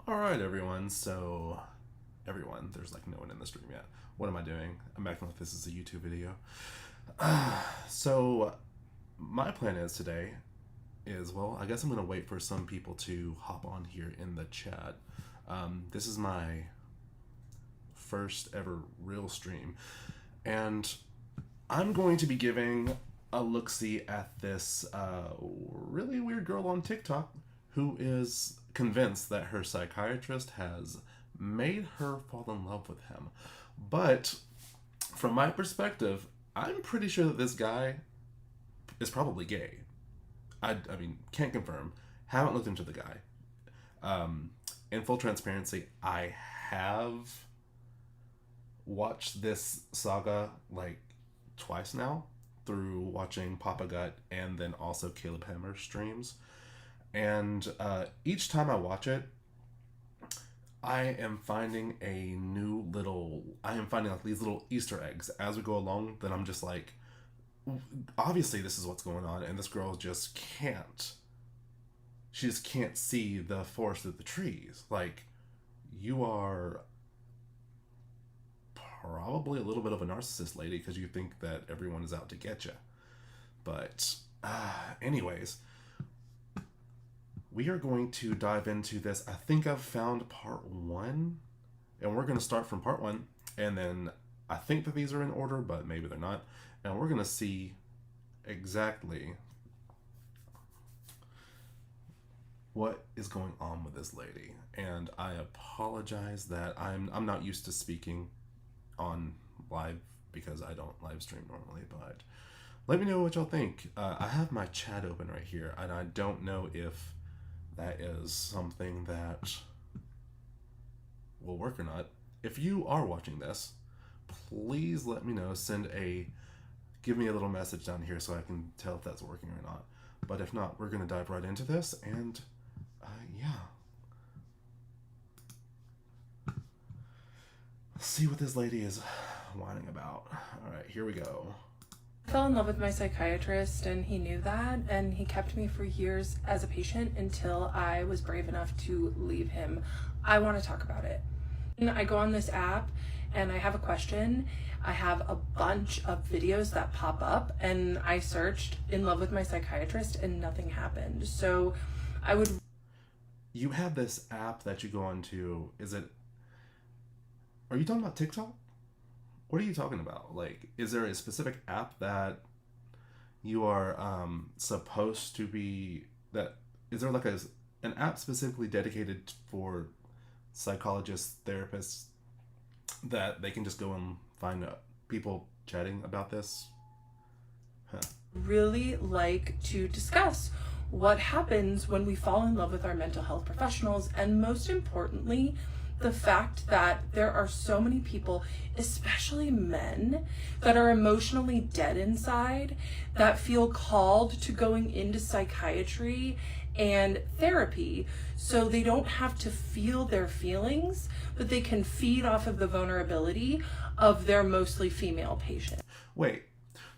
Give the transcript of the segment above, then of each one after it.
Alright everyone, there's like no one in the stream yet. What am I doing? I'm acting like this is a YouTube video. So, my plan is today is, well, I guess I'm going to wait for some people to hop on here in the chat. This is my first ever real stream, and I'm going to be giving a look-see at this really weird girl on TikTok who is convinced that her psychiatrist has made her fall in love with him. But from my perspective, I'm pretty sure that this guy is probably gay. I mean, can't confirm. Haven't looked into the guy. In full transparency, I have watched this saga like twice now through watching Papa Gut and then also Caleb Hammer's streams. And each time I watch it, I am finding like these little Easter eggs as we go along that I'm just like, obviously this is what's going on, and this girl just can't. She just can't see the forest through the trees. Like, you are probably a little bit of a narcissist, lady, because you think that everyone is out to get you. But anyways, we are going to dive into this. I think I've found part 1, and we're going to start from part 1, and then I think that these are in order, but maybe they're not, and we're going to see exactly what is going on with this lady. And I apologize that I'm not used to speaking on live because I don't live stream normally, but let me know what y'all think. I have my chat open right here, and I don't know if that is something that will work or not. If you are watching this, please let me know. Give me a little message down here so I can tell if that's working or not. But if not, we're going to dive right into this, and yeah. Let's see what this lady is whining about. All right, here we go. I fell in love with my psychiatrist, and he knew that, and he kept me for years as a patient until I was brave enough to leave him. I want to talk about it. And I go on this app and I have a question. I have a bunch of videos that pop up, and I searched "in love with my psychiatrist" and nothing happened. So I would... You have this app that you go on to. Are you talking about TikTok? What are you talking about? Like, is there a specific app that you are supposed to be, is there like an app specifically dedicated for psychologists, therapists, that they can just go and find people chatting about this? Really like to discuss what happens when we fall in love with our mental health professionals, and most importantly, the fact that there are so many people, especially men, that are emotionally dead inside, that feel called to going into psychiatry and therapy so they don't have to feel their feelings, but they can feed off of the vulnerability of their mostly female patients. Wait,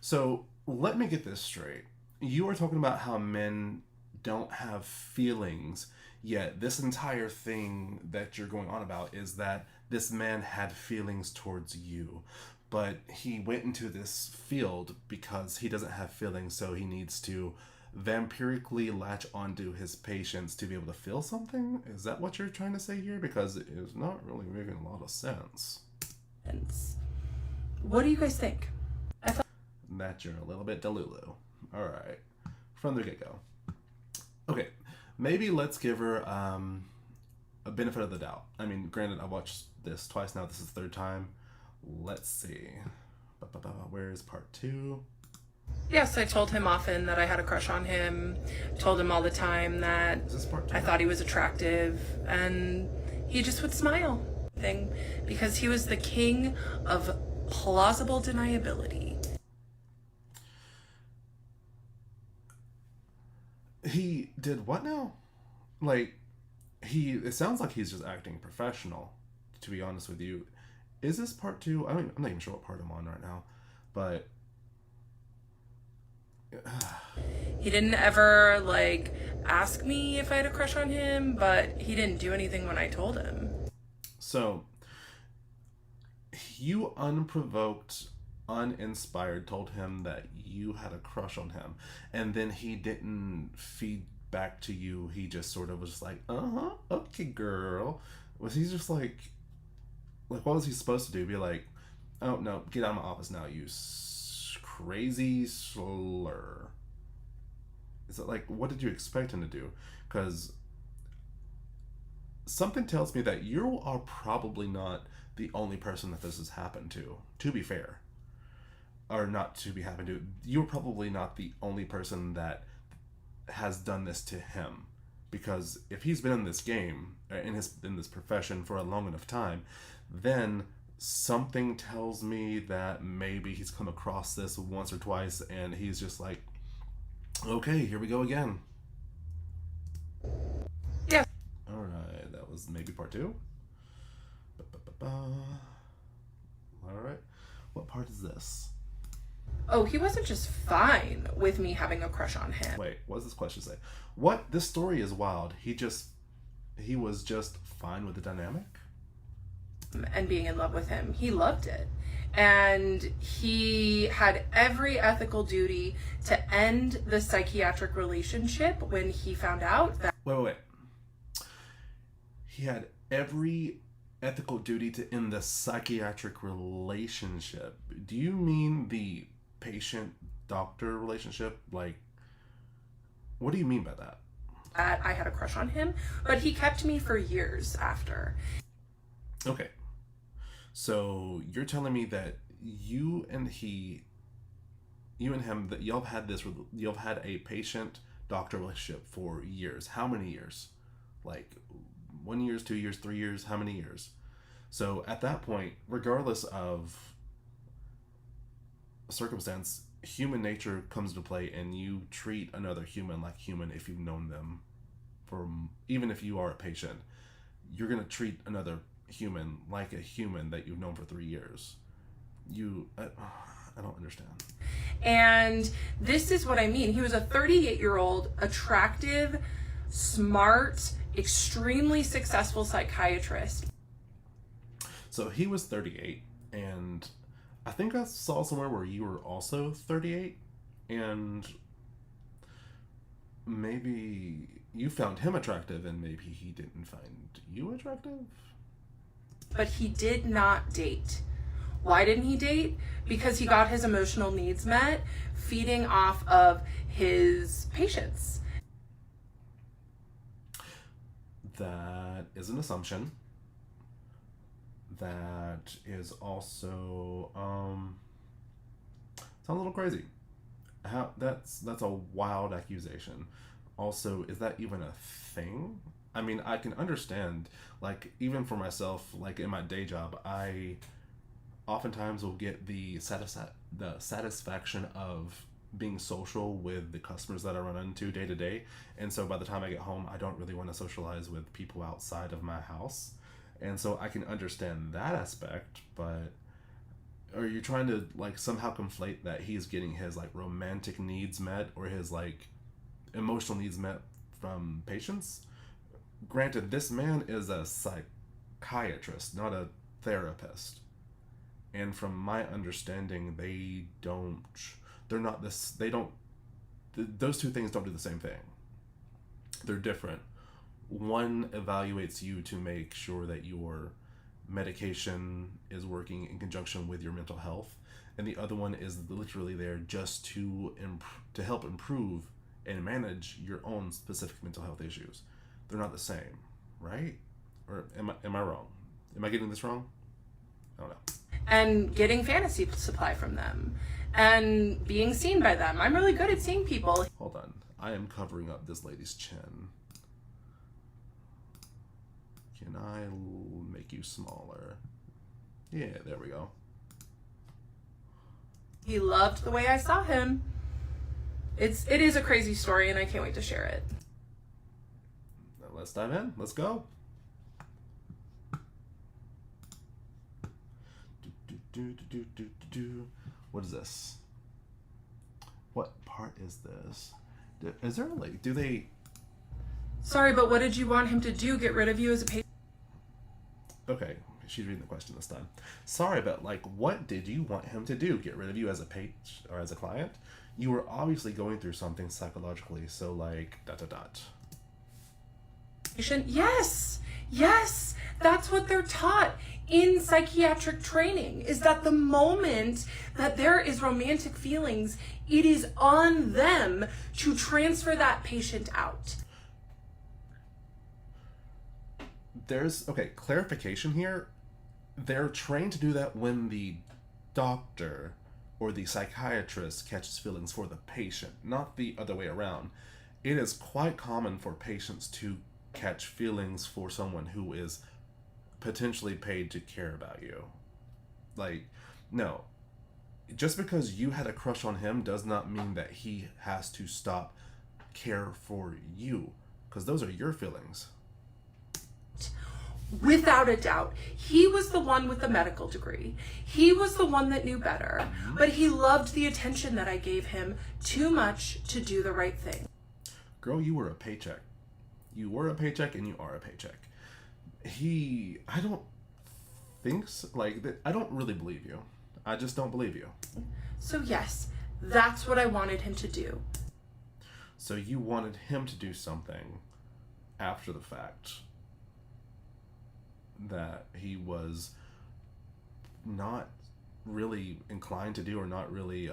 so let me get this straight. You are talking about how men don't have feelings, yet this entire thing that you're going on about is that this man had feelings towards you, but he went into this field because he doesn't have feelings, so he needs to vampirically latch onto his patients to be able to feel something? Is that what you're trying to say here? Because it's not really making a lot of sense. What do you guys think? That you're a little bit delulu. Alright. From the get-go. Okay. Maybe let's give her a benefit of the doubt. I mean, granted, I watched this twice now. This is the third time. Let's see. Where is part 2? Yes, I told him often that I had a crush on him. Told him all the time that Is this part 2? I thought he was attractive, and he just would smile. Because he was the king of plausible deniability. He did what now? Like, it sounds like he's just acting professional, to be honest with you. Is this part 2? I'm not even sure what part I'm on right now, but He didn't ever, like, ask me if I had a crush on him, but he didn't do anything when I told him. So, you unprovoked, uninspired told him that you had a crush on him, and then he didn't feed back to you. He just sort of was like, uh-huh, okay, girl. Was he just like, what was he supposed to do? Be like, oh, no, get out of my office now, you crazy slur. Is it like, what did you expect him to do? Because something tells me that you are probably not the only person that this has happened to be fair. Or not to be happened to. You're probably not the only person that has done this to him. Because if he's been in this game, in this profession for a long enough time, then something tells me that maybe he's come across this once or twice and he's just like, okay, here we go again. Yeah. Alright, that was maybe part 2. Alright, what part is this? Oh, he wasn't just fine with me having a crush on him. Wait, what does this question say? What? This story is wild. He was just fine with the dynamic? And being in love with him. He loved it. And he had every ethical duty to end the psychiatric relationship when he found out that... Wait. He had every ethical duty to end the psychiatric relationship. Do you mean the patient-doctor relationship? Like, what do you mean by that? I had a crush on him, but he kept me for years after. Okay. So you're telling me that you and him, that y'all had a patient-doctor relationship for years. How many years? Like 1 year, 2 years, 3 years? How many years? So at that point, regardless of circumstance, human nature comes into play, and you treat another human like human if you've known them even if you are a patient. You're going to treat another human like a human that you've known for 3 years. I don't understand. And this is what I mean. He was a 38-year-old, attractive, smart, extremely successful psychiatrist. So he was 38, and I think I saw somewhere where you were also 38, and maybe you found him attractive and maybe he didn't find you attractive? But he did not date. Why didn't he date? Because he got his emotional needs met feeding off of his patients. That is an assumption. That is also sounds a little crazy. That's a wild accusation. Also, is that even a thing? I mean, I can understand, like, even for myself, like in my day job, I oftentimes will get the satisfaction of being social with the customers that I run into day to day. And so by the time I get home, I don't really want to socialize with people outside of my house. And so I can understand that aspect, but are you trying to like somehow conflate that he's getting his like romantic needs met or his like emotional needs met from patients? Granted, this man is a psychiatrist, not a therapist. And from my understanding, those two things don't do the same thing. They're different. One evaluates you to make sure that your medication is working in conjunction with your mental health, and the other one is literally there just to help improve and manage your own specific mental health issues. They're not the same, right? Or am I wrong? Am I getting this wrong? I don't know. And getting fantasy supply from them and being seen by them. I'm really good at seeing people. Hold on. I am covering up this lady's chin. Can I make you smaller? Yeah, there we go. He loved the way I saw him. It is a crazy story, and I can't wait to share it. Now let's dive in. Let's go. What is this? What part is this? Is there like, do they Sorry, but what did you want him to do? Get rid of you as a patient? Okay, she's reading the question this time. Sorry, but like, what did you want him to do? Get rid of you as a page or as a client? You were obviously going through something psychologically, so like, ... Yes, yes, that's what they're taught in psychiatric training, is that the moment that there is romantic feelings, it is on them to transfer that patient out. There's, okay, clarification here. They're trained to do that when the doctor or the psychiatrist catches feelings for the patient, not the other way around. It is quite common for patients to catch feelings for someone who is potentially paid to care about you. Like, no. Just because you had a crush on him does not mean that he has to stop care for you, because those are your feelings. Without a doubt. He was the one with the medical degree. He was the one that knew better, but he loved the attention that I gave him too much to do the right thing. Girl, you were a paycheck. You were a paycheck and you are a paycheck. I don't think so. Like, I don't really believe you. I just don't believe you. So yes, that's what I wanted him to do. So you wanted him to do something after the fact that he was not really inclined to do, or not really,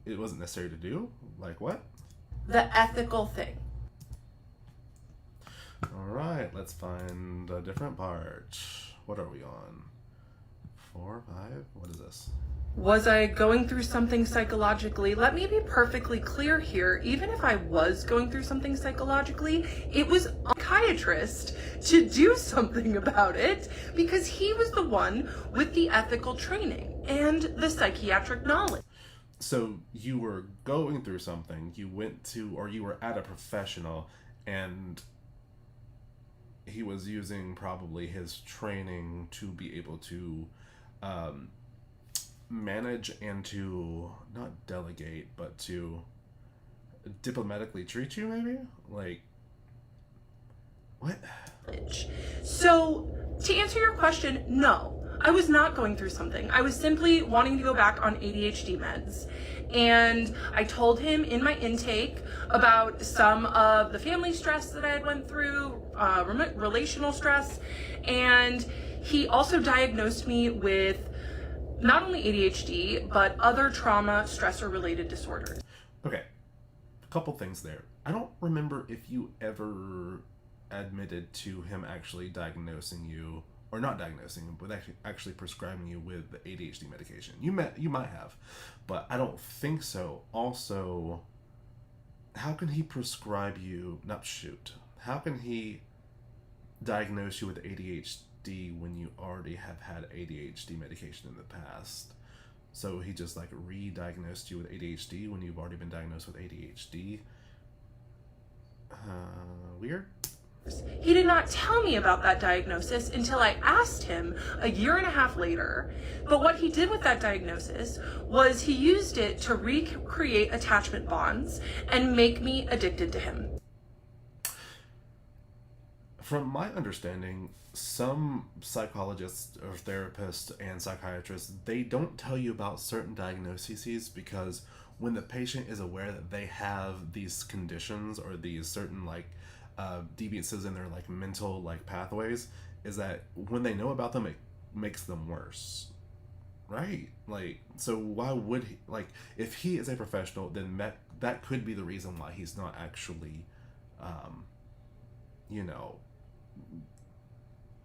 it wasn't necessary to do? Like what? The ethical thing. Alright, let's find a different part. What are we on? 4, 5? What is this? Was I going through something psychologically? Let me be perfectly clear here. Even if I was going through something psychologically, it was a psychiatrist to do something about it, because he was the one with the ethical training and the psychiatric knowledge. So you were going through something, you went to, or you were at a professional, and he was using probably his training to be able to manage and to not delegate, but to diplomatically treat you, maybe? Like, what? So, to answer your question, no. I was not going through something. I was simply wanting to go back on ADHD meds. And I told him in my intake about some of the family stress that I had went through, relational stress, and he also diagnosed me with not only ADHD, but other trauma, stressor-related disorders. Okay, a couple things there. I don't remember if you ever admitted to him actually diagnosing you, or not diagnosing him, but actually prescribing you with the ADHD medication. You might have, but I don't think so. Also, how can he prescribe you, how can he diagnose you with ADHD when you already have had ADHD medication in the past? So he just like re-diagnosed you with ADHD when you've already been diagnosed with ADHD? Weird. He did not tell me about that diagnosis until I asked him a year and a half later. But what he did with that diagnosis was he used it to recreate attachment bonds and make me addicted to him. From my understanding, some psychologists or therapists and psychiatrists, they don't tell you about certain diagnoses, because when the patient is aware that they have these conditions or these certain like deviances in their like mental like pathways, is that when they know about them, it makes them worse, right? Like, so why would he, like, if he is a professional, then that could be the reason why he's not actually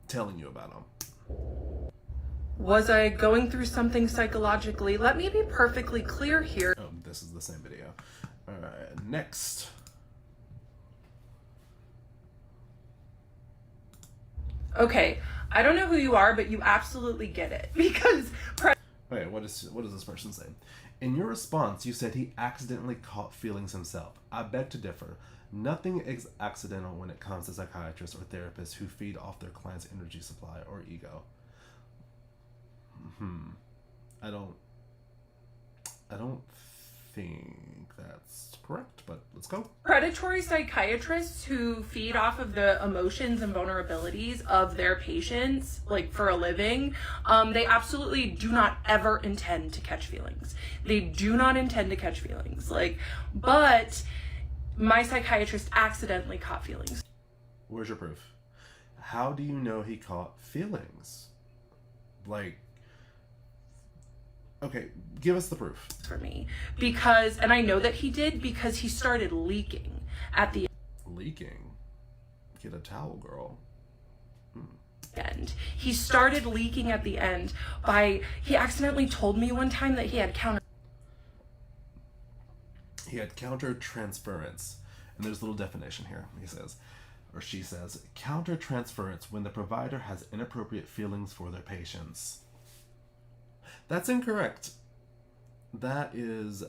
telling you about them. Was I going through something psychologically? Let me be perfectly clear here. Oh, this is the same video. Alright, next. Okay, I don't know who you are, but you absolutely get it. Because... Wait, what does this person say? In your response, you said he accidentally caught feelings himself. I beg to differ. Nothing is accidental when it comes to psychiatrists or therapists who feed off their client's energy supply or ego. I don't think that's correct, but let's go. Predatory psychiatrists who feed off of the emotions and vulnerabilities of their patients, like for a living, they absolutely do not ever intend to catch feelings. They do not intend to catch feelings. But my psychiatrist accidentally caught feelings. Where's your proof? How do you know he caught feelings? Okay, give us the proof. For me. And I know that he did because he started leaking at the Leaking? Get a towel, girl. end. He started leaking at the end he accidentally told me one time that he had counter-transference. And there's a little definition here. She says, counter-transference when the provider has inappropriate feelings for their patients. That's incorrect. That is,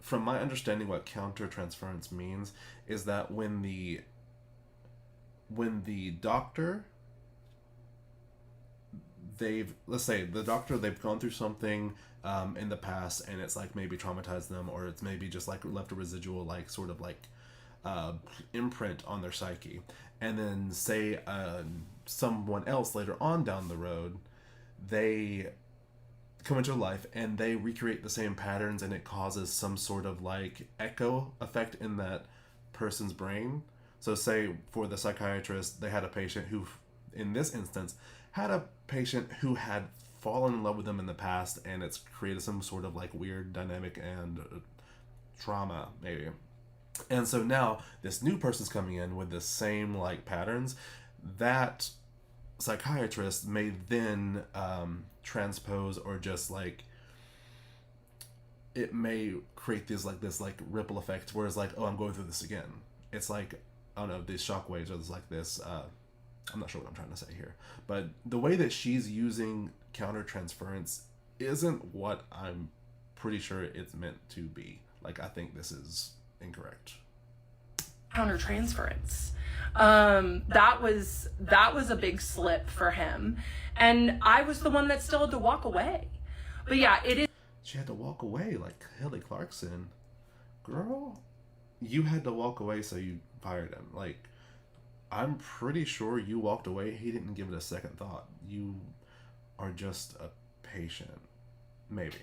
from my understanding, what counter-transference means is that when the doctor, they've gone through something in the past, and it's like maybe traumatized them, or it's maybe just like left a residual imprint on their psyche, and then say someone else later on down the road, they come into life and they recreate the same patterns, and it causes some sort of echo effect in that person's brain. So say for the psychiatrist, they had a patient who, in this instance, had a patient who had fallen in love with them in the past, and it's created some sort of weird dynamic and trauma maybe. And so now this new person's coming in with the same patterns. That psychiatrist may then transpose, or just it may create this ripple effect where it's oh, I'm going through this again. It's I don't know, these shock waves or this I'm not sure what I'm trying to say here, but the way that she's using counter-transference isn't what I'm pretty sure it's meant to be. I think this is incorrect. Counter-transference. That was a big slip for him, and I was the one that still had to walk away. But yeah, it is. She had to walk away like Kelly Clarkson. Girl, you had to walk away, so you fired him. I'm pretty sure you walked away. He didn't give it a second thought. You are just a patient. Maybe.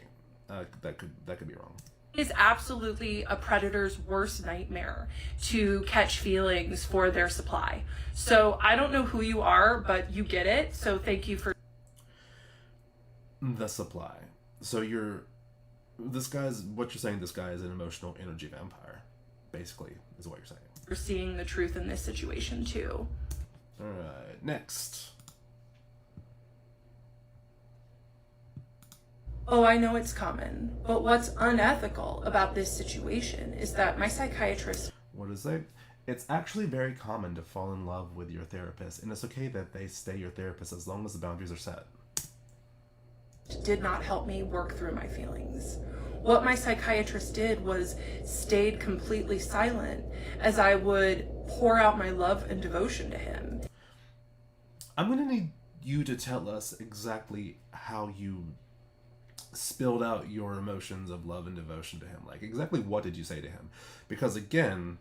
That could be wrong. It is absolutely a predator's worst nightmare to catch feelings for their supply. So I don't know who you are, but you get it. So thank you for the supply. So this guy is an emotional energy vampire, basically, is what you're saying. For seeing the truth in this situation too. All right, next. Oh, I know it's common, but what's unethical about this situation is that my psychiatrist... What does it say? It's actually very common to fall in love with your therapist, and it's okay that they stay your therapist as long as the boundaries are set. Did not help me work through my feelings. What my psychiatrist did was stayed completely silent as I would pour out my love and devotion to him. I'm going to need you to tell us exactly how you spilled out your emotions of love and devotion to him. Exactly what did you say to him? Because again,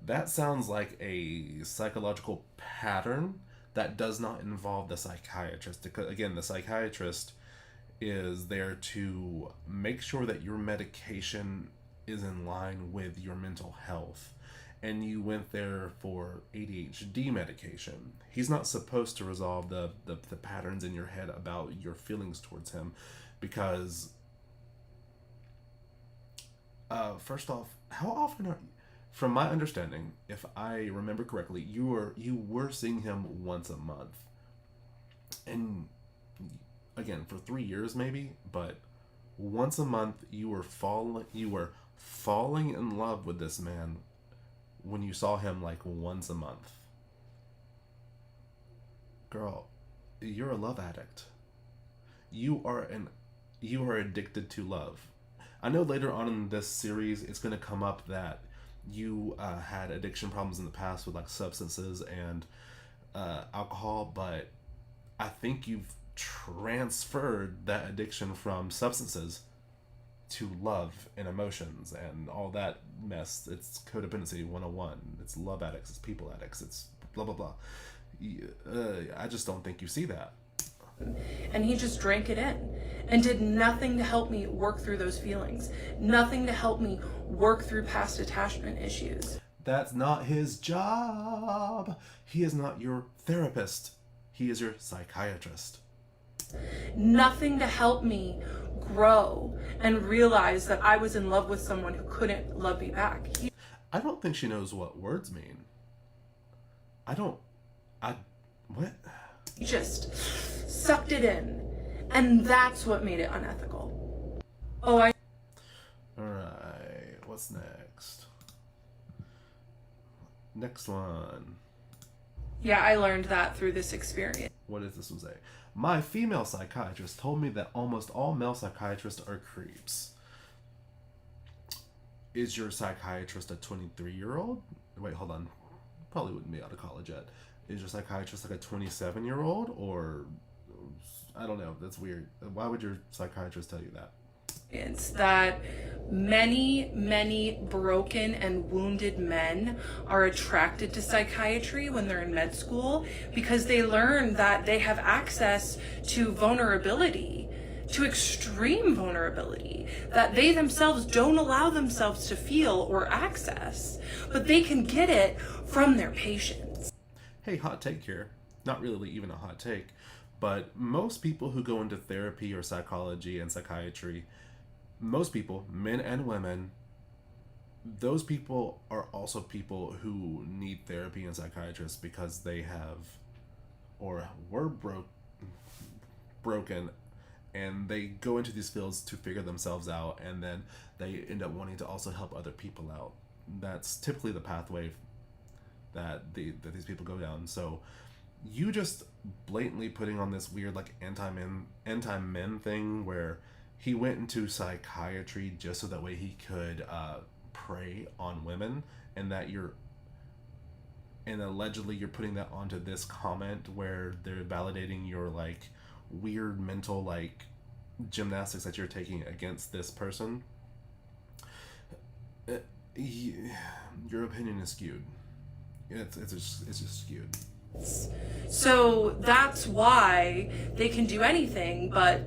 that sounds like a psychological pattern that does not involve the psychiatrist. Because again, the psychiatrist is there to make sure that your medication is in line with your mental health. And you went there for ADHD medication. He's not supposed to resolve the patterns in your head about your feelings towards him. Because, first off, how often are, from my understanding, if I remember correctly, you were seeing him once a month, and again for 3 years maybe, but once a month you were falling in love with this man when you saw him once a month. Girl, you're a love addict. You are addicted to love. I know later on in this series it's going to come up that you had addiction problems in the past with substances and alcohol, but I think you've transferred that addiction from substances to love and emotions and all that mess. It's codependency 101. It's love addicts. It's people addicts. It's blah, blah, blah. I just don't think you see that. And he just drank it in and did nothing to help me work through those feelings, nothing to help me work through past attachment issues. That's not his job. He is not your therapist. He is your psychiatrist. Nothing to help me grow and realize that I was in love with someone who couldn't love me back. I don't think she knows what words mean. What? He just sucked it in. And that's what made it unethical. Alright, what's next? Next one. Yeah, I learned that through this experience. What does this one say? My female psychiatrist told me that almost all male psychiatrists are creeps. Is your psychiatrist a 23-year-old? Wait, hold on. Probably wouldn't be out of college yet. Is your psychiatrist like a 27-year-old? Or, I don't know. That's weird. Why would your psychiatrist tell you that? It's that many broken and wounded men are attracted to psychiatry when they're in med school because they learn that they have access to vulnerability, to extreme vulnerability, that they themselves don't allow themselves to feel or access, but they can get it from their patients. Hey, hot take here. Not really even a hot take, but most people who go into therapy or psychology and psychiatry, most people, men and women, those people are also people who need therapy and psychiatrists because they have or were broken, and they go into these fields to figure themselves out, and then they end up wanting to also help other people out. That's typically the pathway that these people go down. So you just blatantly putting on this weird like anti-men thing where he went into psychiatry just so that way he could prey on women, and allegedly you're putting that onto this comment where they're validating your like weird mental like gymnastics that you're taking against this person. Your opinion is skewed. It's just skewed. So that's why they can do anything, but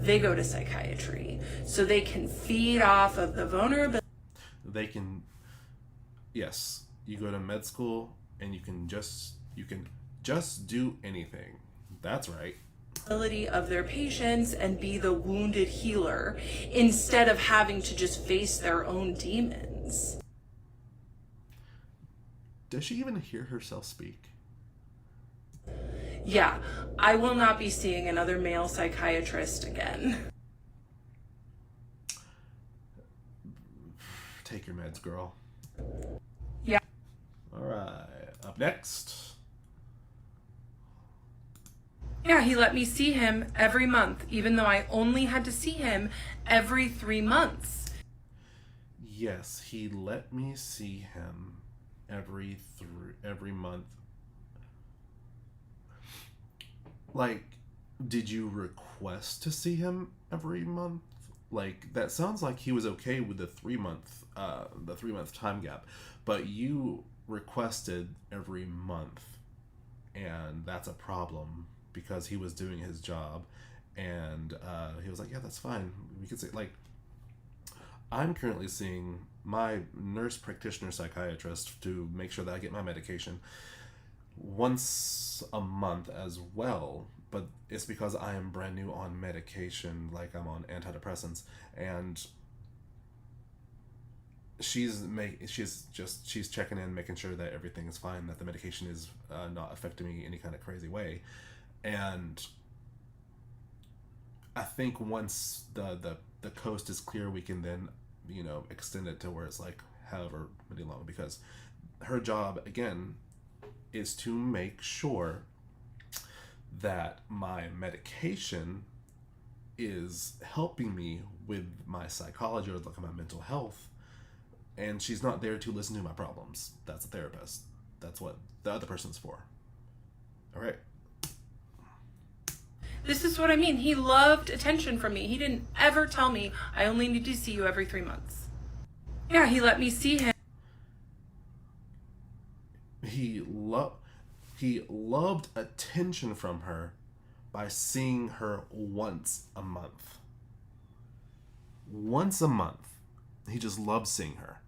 they go to psychiatry so they can feed off of the vulnerability. Yes, you go to med school and you can just do anything. That's right. Of their patients and be the wounded healer instead of having to just face their own demons. Does she even hear herself speak? Yeah, I will not be seeing another male psychiatrist again. Take your meds, girl. Yeah. Alright, up next. Yeah, he let me see him every month, even though I only had to see him every 3 months. Yes, he let me see him every month. Like, did you request to see him every month? Like, that sounds like he was okay with the 3 month time gap, but you requested every month, and that's a problem because he was doing his job, and he was like, yeah, that's fine. We could say, like, I'm currently seeing my nurse practitioner psychiatrist to make sure that I get my medication once a month as well, but it's because I am brand new on medication, like I'm on antidepressants, and she's checking in, making sure that everything is fine, that the medication is not affecting me any kind of crazy way. And I think once the coast is clear, we can then, extend it to where it's like however many long, because her job again is to make sure that my medication is helping me with my psychology or like my mental health, and she's not there to listen to my problems. That's a therapist. That's what the other person's for. All right. This is what I mean. He loved attention from me. He didn't ever tell me, I only need to see you every 3 months. Yeah, he let me see him. He loved attention from her by seeing her once a month. Once a month. He just loved seeing her.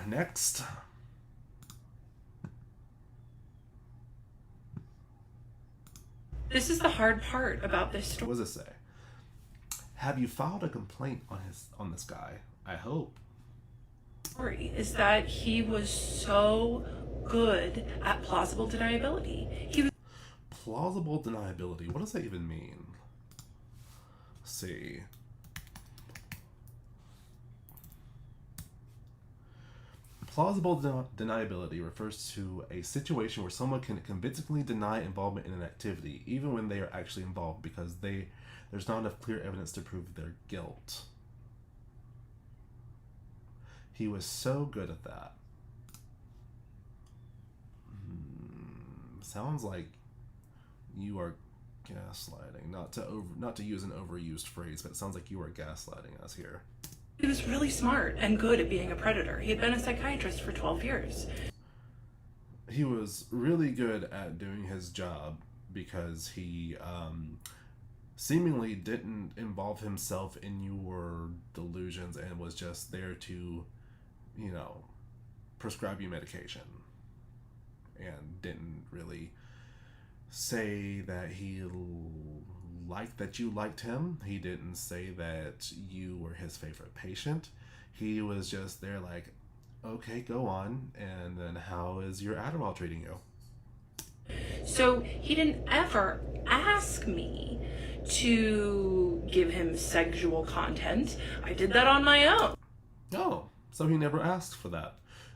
Next. This is the hard part about this story. What does it say? Have you filed a complaint on this guy? I hope. Is that he was so good at plausible deniability. Plausible deniability. What does that even mean? Let's see. Plausible deniability refers to a situation where someone can convincingly deny involvement in an activity, even when they are actually involved, because there's not enough clear evidence to prove their guilt. He was so good at that. Sounds like you are gaslighting. Not to use an overused phrase, but it sounds like you are gaslighting us here. He was really smart and good at being a predator. He had been a psychiatrist for 12 years. He was really good at doing his job because he seemingly didn't involve himself in your delusions and was just there to, prescribe you medication. And didn't really say that he liked that you liked him. He didn't say that you were his favorite patient. He was just there like, okay, go on. And then how is your Adderall treating you? So he didn't ever ask me to give him sexual content. I did that on my own. Oh, so he never asked for that.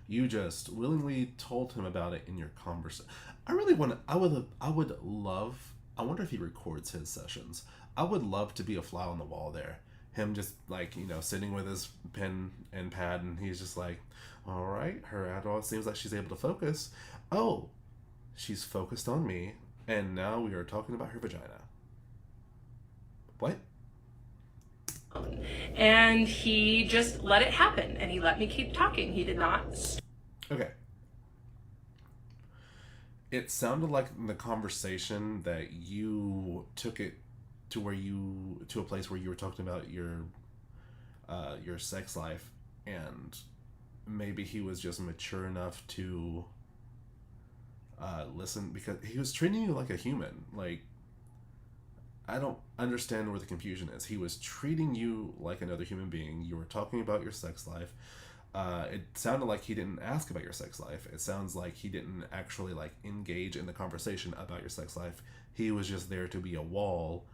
You just willingly told him about it in your conversation. I wonder if he records his sessions. I would love to be a fly on the wall there. Him just sitting with his pen and pad, and he's just like, all right, her Adderall seems like she's able to focus. Oh, she's focused on me, and now we are talking about her vagina. What? And he just let it happen, and he let me keep talking. He did not. Okay. It sounded like in the conversation that you took it to a place where you were talking about your sex life, and maybe he was just mature enough to listen, because he was treating you like a human. Like, I don't understand where the confusion is. He was treating you like another human being. You were talking about your sex life. It sounded like he didn't ask about your sex life. It sounds like he didn't actually engage in the conversation about your sex life. He was just there to be a wall,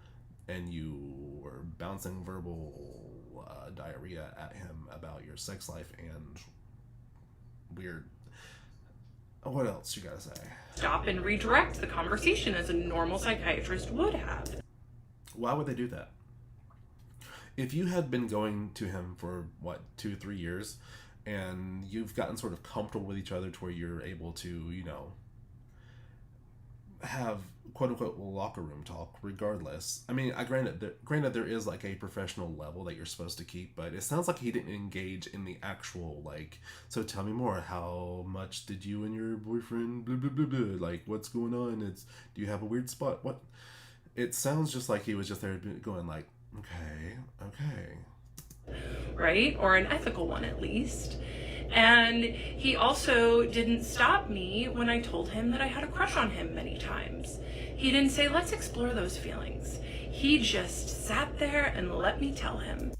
and you were bouncing verbal diarrhea at him about your sex life and weird. What else you gotta say? Stop and redirect the conversation as a normal psychiatrist would have. Why would they do that? If you had been going to him for 2-3 years, and you've gotten sort of comfortable with each other to where you're able to, have quote unquote locker room talk regardless. I mean, granted there is a professional level that you're supposed to keep, but it sounds like he didn't engage in the actual so tell me more, how much did you and your boyfriend blah blah blah blah, what's going on, do you have a weird spot, what? It sounds just like he was just there going okay. Right? Or an ethical one, at least. And he also didn't stop me when I told him that I had a crush on him many times. He didn't say, let's explore those feelings. He just sat there and let me tell him.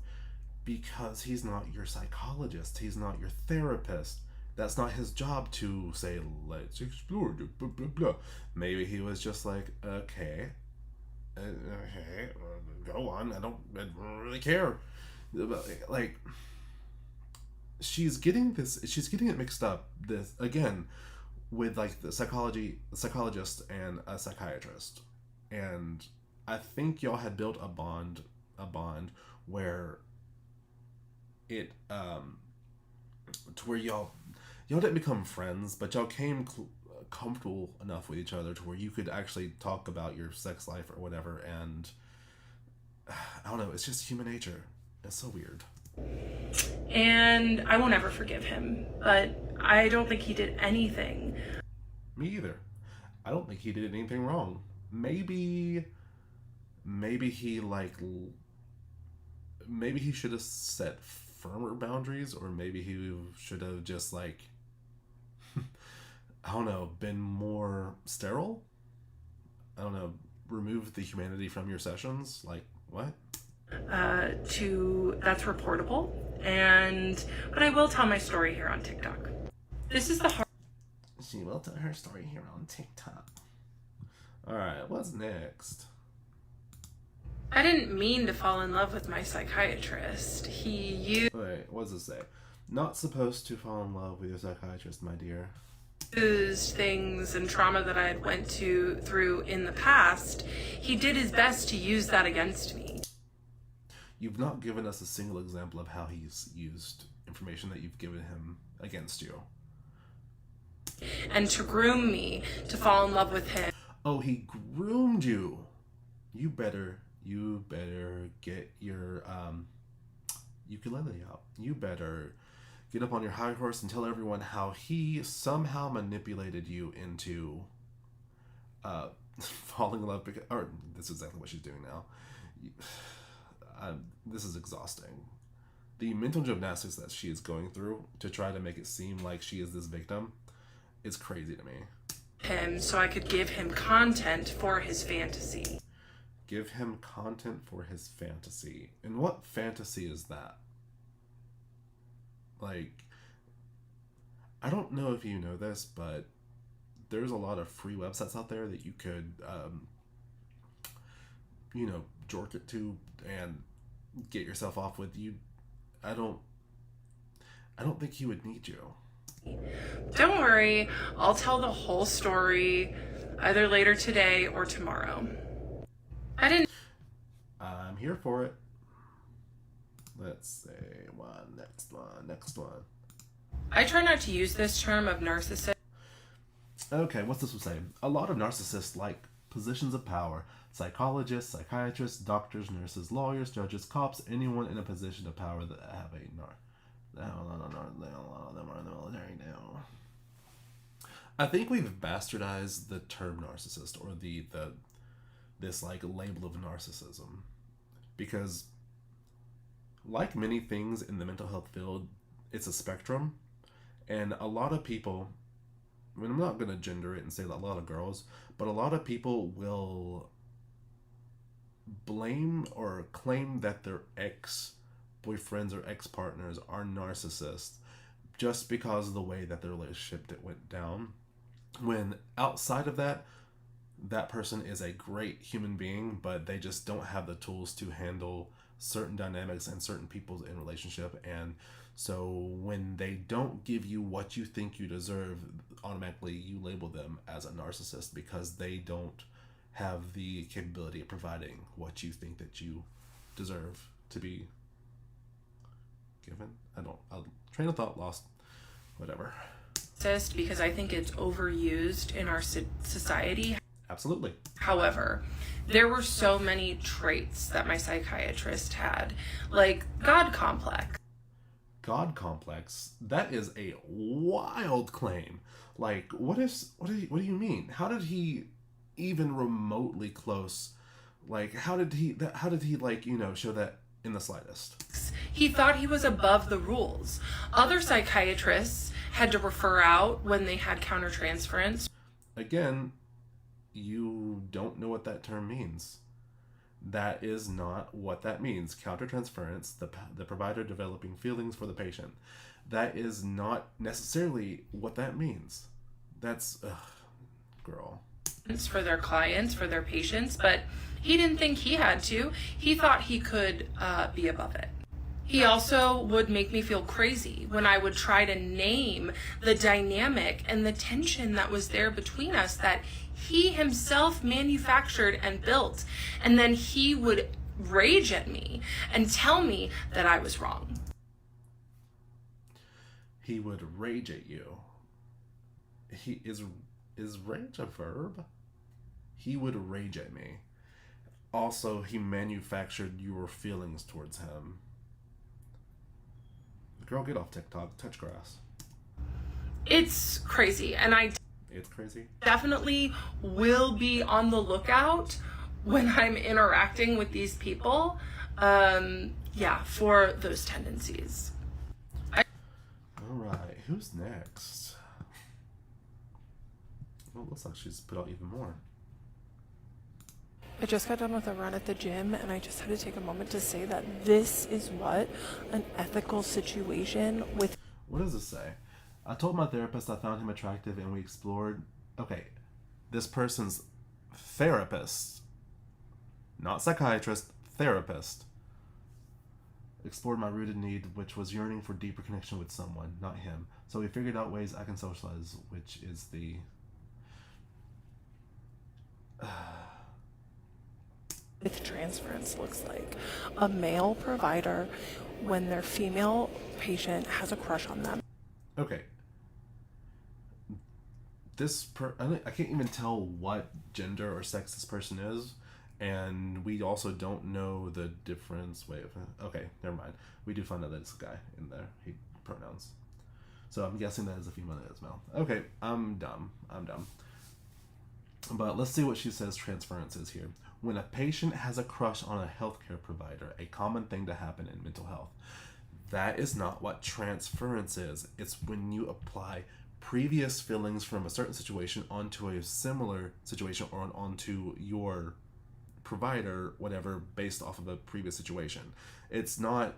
Because he's not your psychologist. He's not your therapist. That's not his job to say, let's explore, blah, blah, blah. Maybe he was just like, okay, go on. I don't really care. She's getting it mixed up, this again, with the psychologist and a psychiatrist. And I think y'all had built a bond where it to where y'all didn't become friends, but y'all came comfortable enough with each other to where you could actually talk about your sex life or whatever. And I don't know, it's just human nature. It's so weird. And I won't ever forgive him, but I don't think he did anything. Me either. I don't think he did anything wrong. Maybe he maybe he should have set firmer boundaries, or maybe he should have just like, I don't know, been more sterile. I don't know, remove the humanity from your sessions. Like, what? That's reportable, but I will tell my story here on TikTok. This is the hard. She will tell her story here on TikTok. Alright, what's next? I didn't mean to fall in love with my psychiatrist. He Wait, what does it say? Not supposed to fall in love with your psychiatrist, my dear. used things and trauma that I had went through in the past. He did his best to use that against me. You've not given us a single example of how he's used information that you've given him against you. And to groom me to fall in love with him. Oh, he groomed you. You better get your ukulele out. You better get up on your high horse and tell everyone how he somehow manipulated you into falling in love. Or this is exactly what she's doing now. This is exhausting. The mental gymnastics that she is going through to try to make it seem like she is this victim is crazy to me. Him so I could give him content for his fantasy. Give him content for his fantasy. And what fantasy is that? Like, I don't know if you know this, but there's a lot of free websites out there that you could, jork it to and get yourself off with. I don't think he would need you. Don't worry, I'll tell the whole story either later today or tomorrow. I'm here for it. Let's say next one. I try not to use this term of narcissist. Okay, what's this one saying? A lot of narcissists like positions of power. Psychologists, psychiatrists, doctors, nurses, lawyers, judges, cops, anyone in a position of power that have a a lot of them are in the military now. I think we've bastardized the term narcissist, or this like label of narcissism, because like many things in the mental health field, it's a spectrum, and a lot of people, I mean, I'm not going to gender it and say that a lot of girls, but a lot of people will blame or claim that their ex-boyfriends or ex-partners are narcissists just because of the way that their relationship went down, when outside of that person is a great human being, but they just don't have the tools to handle certain dynamics and certain people in relationship. And so when they don't give you what you think you deserve, automatically you label them as a narcissist because they don't have the capability of providing what you think that you deserve to be given. Train of thought lost. Whatever. Because I think it's overused in our society. Absolutely. However, there were so many traits that my psychiatrist had, like God complex. God complex? That is a wild claim. Like, what do you mean? How did he even remotely close? Like, how did he show that in the slightest? He thought he was above the rules. Other psychiatrists had to refer out when they had countertransference. Again, you don't know what that term means. That is not what that means. Countertransference, the provider developing feelings for the patient. That is not necessarily what that means. That's, girl. For their clients, for their patients, but he didn't think he had to. He thought he could be above it. He also would make me feel crazy when I would try to name the dynamic and the tension that was there between us that he himself manufactured and built. And then he would rage at me and tell me that I was wrong. He would rage at you. Is rage a verb? He would rage at me. Also, he manufactured your feelings towards him. Girl, get off TikTok. Touch grass. It's crazy. And It's crazy. definitely will be on the lookout when I'm interacting with these people. For those tendencies. Alright, who's next? Well, it looks like she's put out even more. I just got done with a run at the gym, and I just had to take a moment to say that this is what an ethical situation with... What does this say? I told my therapist I found him attractive and we explored... Okay, this person's therapist, not psychiatrist, therapist, explored my rooted need, which was yearning for deeper connection with someone, not him. So we figured out ways I can socialize, which is the... with transference looks like. A male provider, when their female patient has a crush on them. Okay. I can't even tell what gender or sex this person is, and we also don't know the difference. Wait, okay, never mind. We do find out that it's a guy in there. He pronouns. So I'm guessing that is a female and that is male. Okay, I'm dumb. But let's see what she says transference is here. When a patient has a crush on a healthcare provider, a common thing to happen in mental health. That is not what transference is. It's when you apply previous feelings from a certain situation onto a similar situation or onto your provider, whatever, based off of a previous situation. It's not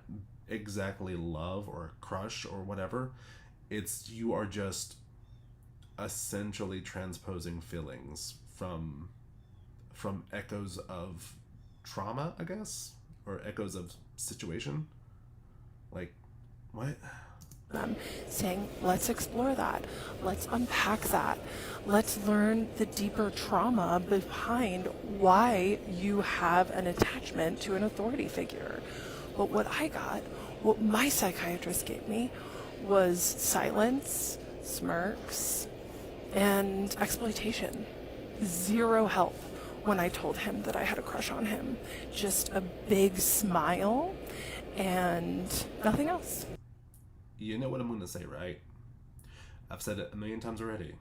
exactly love or crush or whatever. It's you are just essentially transposing feelings from echoes of trauma, I guess, or echoes of situation. Like, what? Saying, let's explore that. Let's unpack that. Let's learn the deeper trauma behind why you have an attachment to an authority figure. But what my psychiatrist gave me was silence, smirks, and exploitation. Zero help when I told him that I had a crush on him. Just a big smile and nothing else. You know what I'm going to say, right? I've said it a million times already.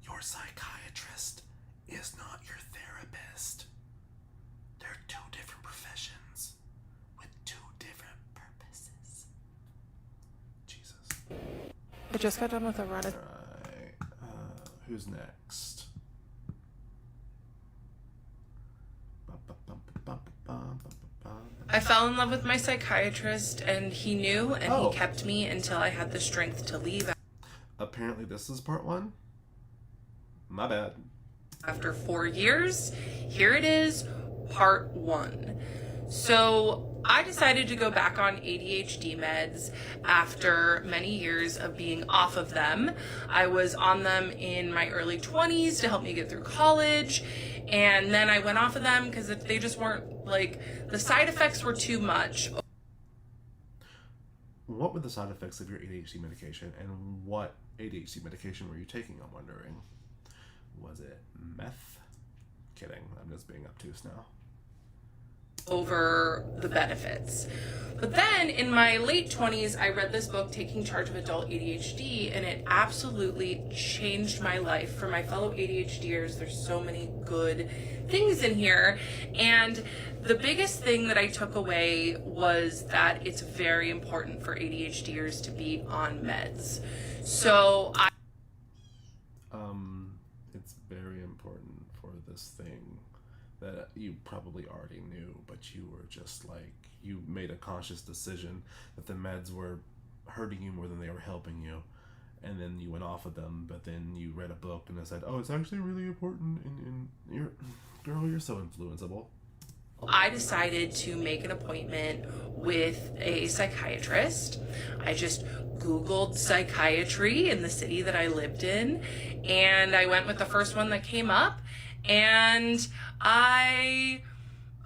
Your psychiatrist is not your therapist. They're two different professions with two different purposes. Jesus. I just got done with a run. Alright. Who's next? I fell in love with my psychiatrist, and he knew, and he kept me until I had the strength to leave. Apparently this is part 1. My bad. After 4 years, here it is, part 1. So I decided to go back on ADHD meds after many years of being off of them. I was on them in my early 20s to help me get through college. And then I went off of them because they just weren't, like, the side effects were too much. What were the side effects of your ADHD medication, and what ADHD medication were you taking, I'm wondering? Was it meth? Kidding, I'm just being obtuse now. Over the benefits. But then in my late 20s, I read this book, Taking Charge of Adult ADHD, and it absolutely changed my life. For my fellow ADHDers, there's so many good things in here. And the biggest thing that I took away was that it's very important for ADHDers to be on meds. So it's very important for this thing that you probably already knew, but you were just like, you made a conscious decision that the meds were hurting you more than they were helping you, and then you went off of them, but then you read a book and it said, oh, it's actually really important, and you're so influenceable. I decided to make an appointment with a psychiatrist. I just Googled psychiatry in the city that I lived in, and I went with the first one that came up, and I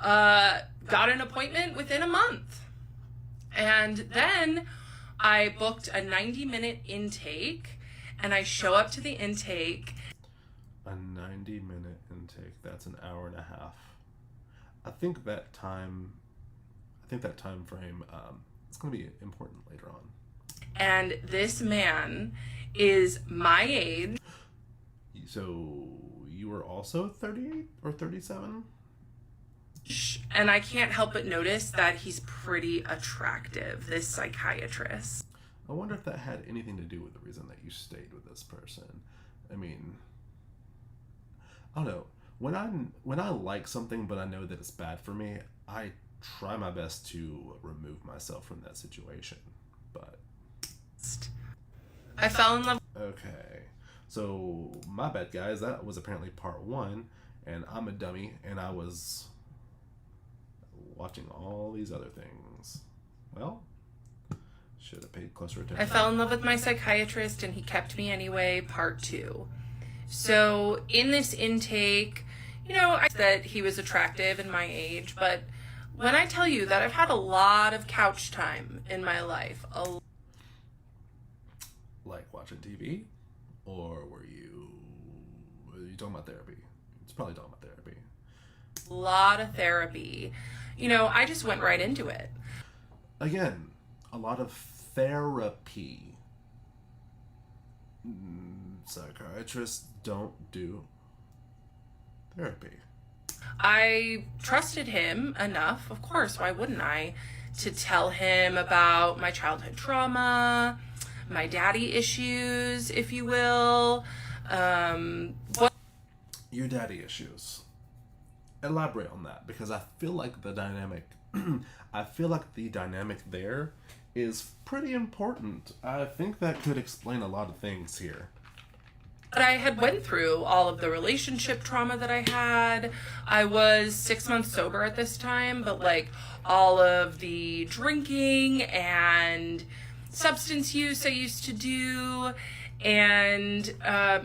got an appointment within a month. And then I booked a 90-minute intake, And I show up to the intake. A 90-minute intake, that's an hour and a half. I think that time frame is going to be important later on. And this man is my age. So you were also 38 or 37? And I can't help but notice that he's pretty attractive, this psychiatrist. I wonder if that had anything to do with the reason that you stayed with this person. I mean, I don't know. When I like something but I know that it's bad for me, I try my best to remove myself from that situation. But I fell in love. Okay. So my bad, guys. That was apparently part 1, and I'm a dummy, and I was watching all these other things. Well, should have paid closer attention. I fell in love with my psychiatrist and he kept me anyway, part 2. So in this intake, I said that he was attractive in my age, but when I tell you that I've had a lot of couch time in my life, like watching TV? Or were you talking about therapy? It's probably talking about therapy. a lot of therapy. I just went right into it. Again, a lot of therapy. Psychiatrists don't do therapy. I trusted him enough, of course, why wouldn't I, to tell him about my childhood trauma, my daddy issues, if you will. Your daddy issues. Elaborate on that, because I feel like the dynamic there is pretty important. I think that could explain a lot of things here. But I had went through all of the relationship trauma that I had. I was 6 months sober at this time, but all of the drinking and substance use I used to do, and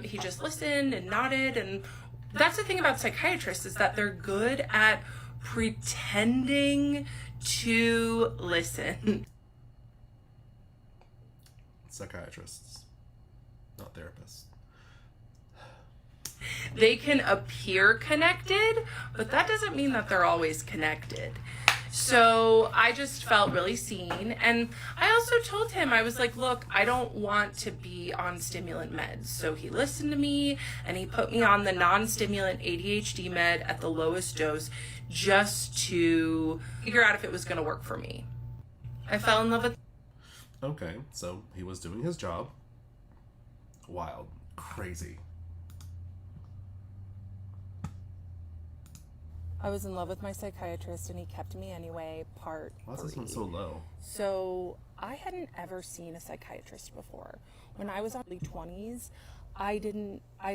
he just listened and nodded. And that's the thing about psychiatrists, is that they're good at pretending to listen. Psychiatrists, not therapists. They can appear connected, but that doesn't mean that they're always connected. So I just felt really seen. And I also told him, I was like, look, I don't want to be on stimulant meds. So he listened to me and he put me on the non-stimulant ADHD med at the lowest dose just to figure out if it was going to work for me. I fell in love with... Okay, so he was doing his job. Wild. Crazy. I was in love with my psychiatrist and he kept me anyway, part 3. Why is this one so low? So I hadn't ever seen a psychiatrist before. When I was in my early 20s, I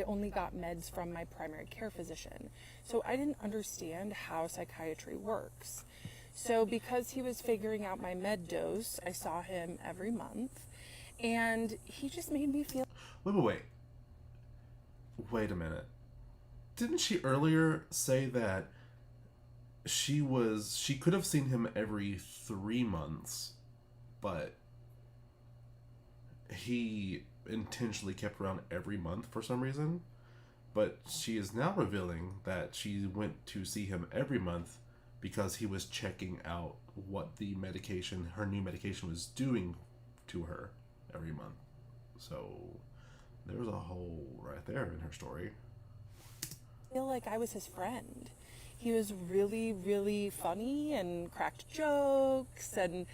only got meds from my primary care physician. So I didn't understand how psychiatry works. So because he was figuring out my med dose, I saw him every month and he just made me feel... Wait a minute. Didn't she earlier say that she could have seen him every 3 months, but he intentionally kept around every month for some reason? But she is now revealing that she went to see him every month because he was checking out what her new medication was doing to her every month. So there's a hole right there in her story. I feel like I was his friend. He was really, really funny and cracked jokes and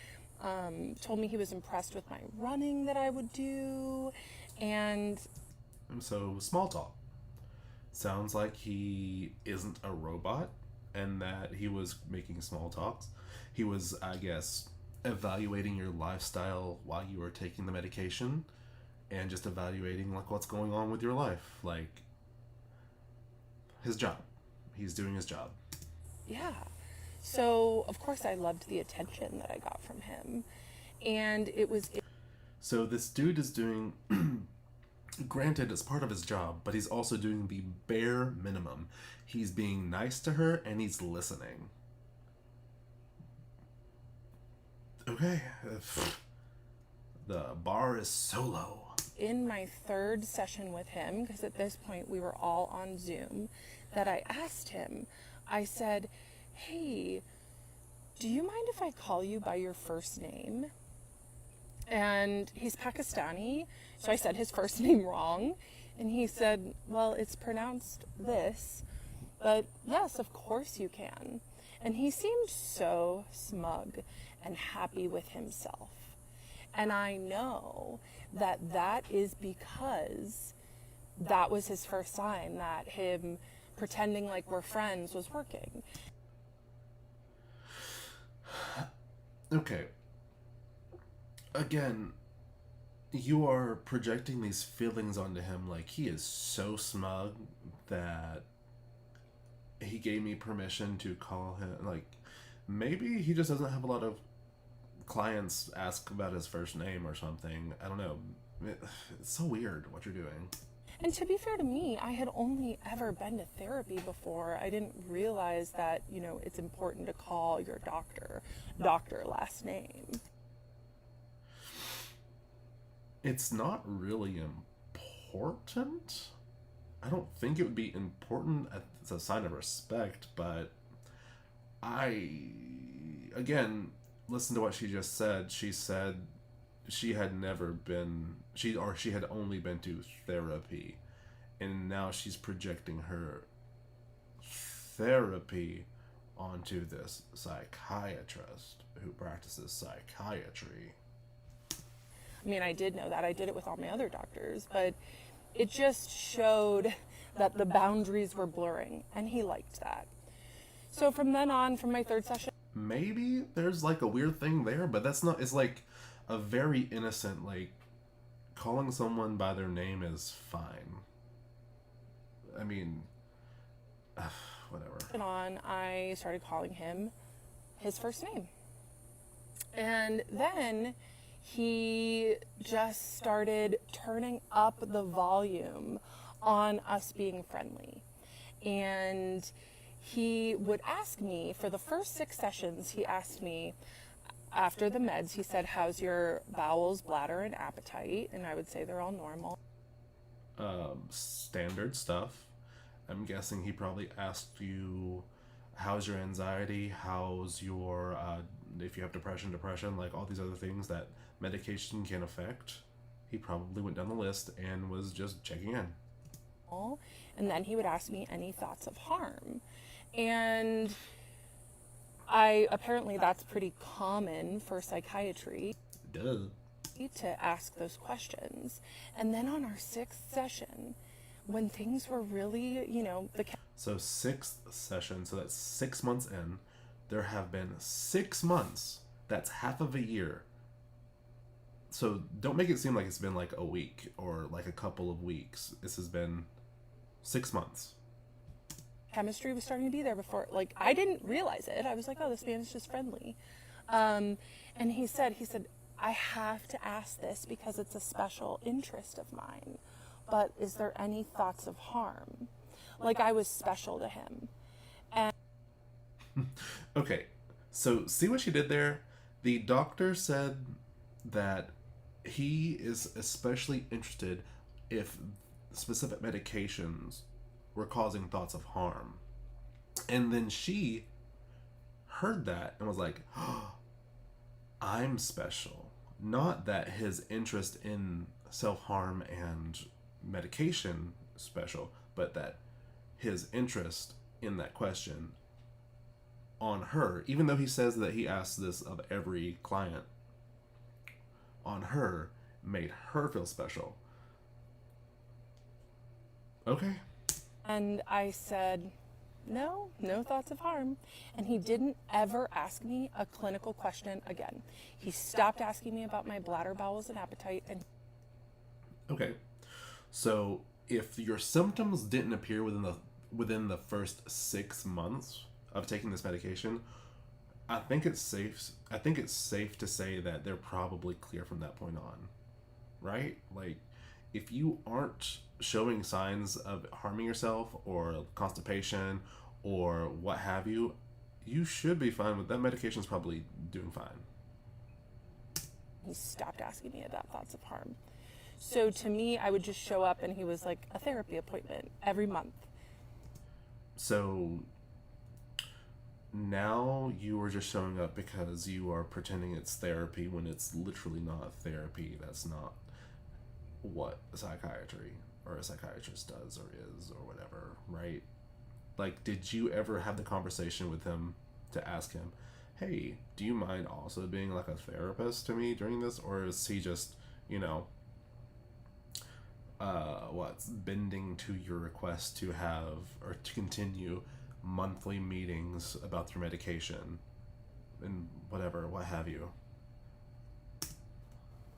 told me he was impressed with my running that I would do. And so, small talk. Sounds like he isn't a robot and that he was making small talks. He was, I guess, evaluating your lifestyle while you were taking the medication and just evaluating what's going on with your life. His job. He's doing his job. Yeah. So, of course, I loved the attention that I got from him. And it was... So this dude is doing... Granted, it's part of his job, but he's also doing the bare minimum. He's being nice to her, and he's listening. Okay. The bar is so low. in my third session with him, because at this point we were all on Zoom, that I asked him, I said, hey, do you mind if I call you by your first name? And he's Pakistani, so I said his first name wrong. And he said, well, it's pronounced this, but yes, of course you can. And he seemed so smug and happy with himself. And I know that that is because that was his first sign that him pretending like we're friends was working. Okay. Again, you are projecting these feelings onto him like he is so smug that he gave me permission to call him. Like, maybe he just doesn't have a lot of clients ask about his first name or something. I don't know. It's so weird what you're doing. And to be fair to me, I had only ever been to therapy before. I didn't realize that, it's important to call your doctor last name. It's not really important. I don't think it would be important as a sign of respect, but again, listen to what she just said. She said she had only been to therapy, and now she's projecting her therapy onto this psychiatrist who practices psychiatry. I mean, I did know that. I did it with all my other doctors, but it just showed that the boundaries were blurring, and he liked that. So from then on, from my third session... Maybe there's like a weird thing there, but that's not... It's like a very innocent, like, calling someone by their name is fine. I mean, whatever. And on, I started calling him his first name. And then he just started turning up the volume on us being friendly. And he would ask me, for the first 6 sessions, he asked me, after the meds, he said, how's your bowels, bladder, and appetite? And I would say they're all normal. Standard stuff. I'm guessing he probably asked you, how's your anxiety? How's your, if you have depression, like all these other things that medication can affect. He probably went down the list and was just checking in. And then he would ask me any thoughts of harm. And apparently that's pretty common for psychiatry. Duh. To ask those questions. And then on our 6th session, when things were really, So 6th session, so that's 6 months in. There have been 6 months. That's half of a year. So don't make it seem like it's been like a week or like a couple of weeks. This has been 6 months. Chemistry was starting to be there before, like, I didn't realize it. I was like, oh, this man is just friendly. And he said, I have to ask this because it's a special interest of mine, but is there any thoughts of harm? Like I was special to him. And okay, so see what she did there? The doctor said that he is especially interested if specific medications were causing thoughts of harm. And then she heard that and was like, oh, I'm special. Not that his interest in self-harm and medication is special, but that his interest in that question on her, even though he says that he asks this of every client, on her made her feel special. Okay. And I said, no thoughts of harm. And he didn't ever ask me a clinical question again. He stopped asking me about my bladder, bowels, and appetite. And okay. So if your symptoms didn't appear within the first 6 months of taking this medication, I think it's safe to say that they're probably clear from that point on. Right? Like, if you aren't showing signs of harming yourself or constipation or what have you, you should be fine with that. Medication's probably doing fine. He stopped asking me about thoughts of harm. So to me, I would just show up and he was like a therapy appointment every month. So now you are just showing up because you are pretending it's therapy when it's literally not therapy. That's not what a psychiatry or a psychiatrist does or is or whatever, right? Like, did you ever have the conversation with him to ask him, hey, do you mind also being like a therapist to me during this? Or is he just, you know, bending to your request to have or to continue monthly meetings about your medication and whatever, what have you?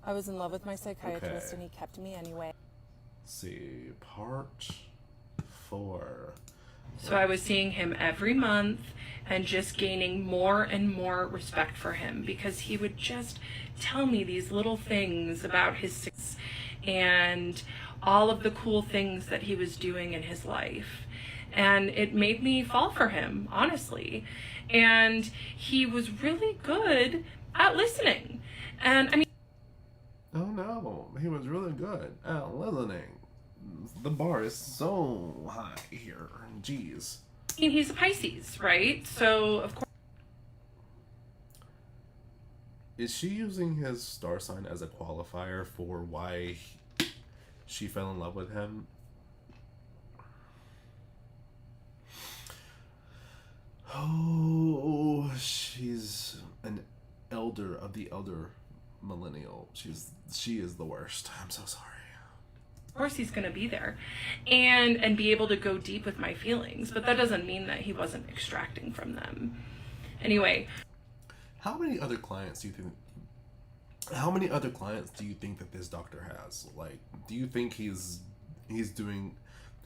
I was in love with my psychiatrist, Okay. and he kept me anyway. Let's see, part 4. So I was seeing him every month and just gaining more and more respect for him because he would just tell me these little things about his success and all of the cool things that he was doing in his life. And it made me fall for him, honestly. And he was really good at listening. And I mean, Oh no, he was really good at listening. The bar is so high here. Jeez. he's a Pisces, right? So, of course, Is she using his star sign as a qualifier for why she fell in love with him? Oh, she's an elder of the elder millennial. She is the worst. I'm so sorry. of course he's going to be there and be able to go deep with my feelings. But that doesn't mean that he wasn't extracting from them. Anyway. How many other clients do you think? How many other clients do you think that this doctor has? Like, do you think he's doing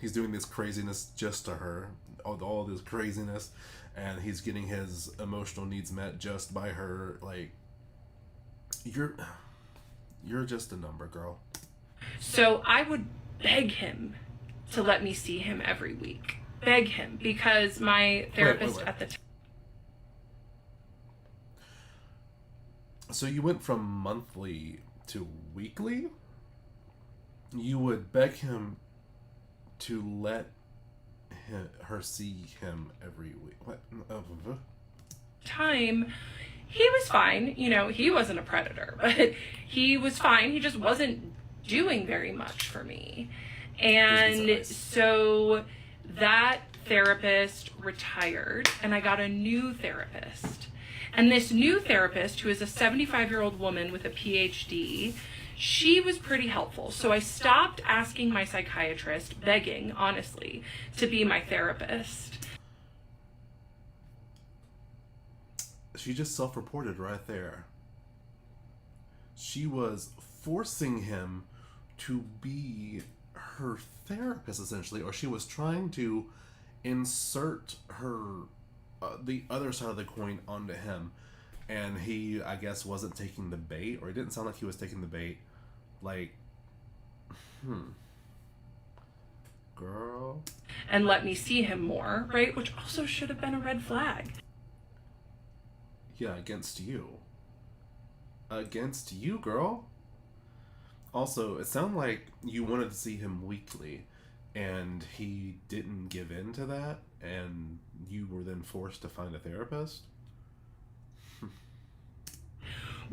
this craziness just to her, all this craziness, and he's getting his emotional needs met just by her? Like, you're just a number, girl. So I would beg him to let me see him every week. Beg him, because my therapist Wait. at the time. So you went from monthly to weekly? You would beg him to let her see him every week. What? Time, he was fine. You know, he wasn't a predator, but he was fine. He just wasn't doing very much for me. And so that therapist retired, and I got a new therapist. And this new therapist, who is a 75-year-old woman with a PhD, she was pretty helpful. So I stopped asking my psychiatrist, begging, honestly, to be my therapist. She just self-reported right there. She was forcing him to be her therapist, essentially, or she was trying to insert her the other side of the coin onto him, and he, I guess, wasn't taking the bait, or it didn't sound like he was taking the bait. Like, girl. And let me see him more, right? Which also should have been a red flag. Yeah, against you. Against you, girl. Also, it sounded like you wanted to see him weekly, and he didn't give in to that, and you were then forced to find a therapist?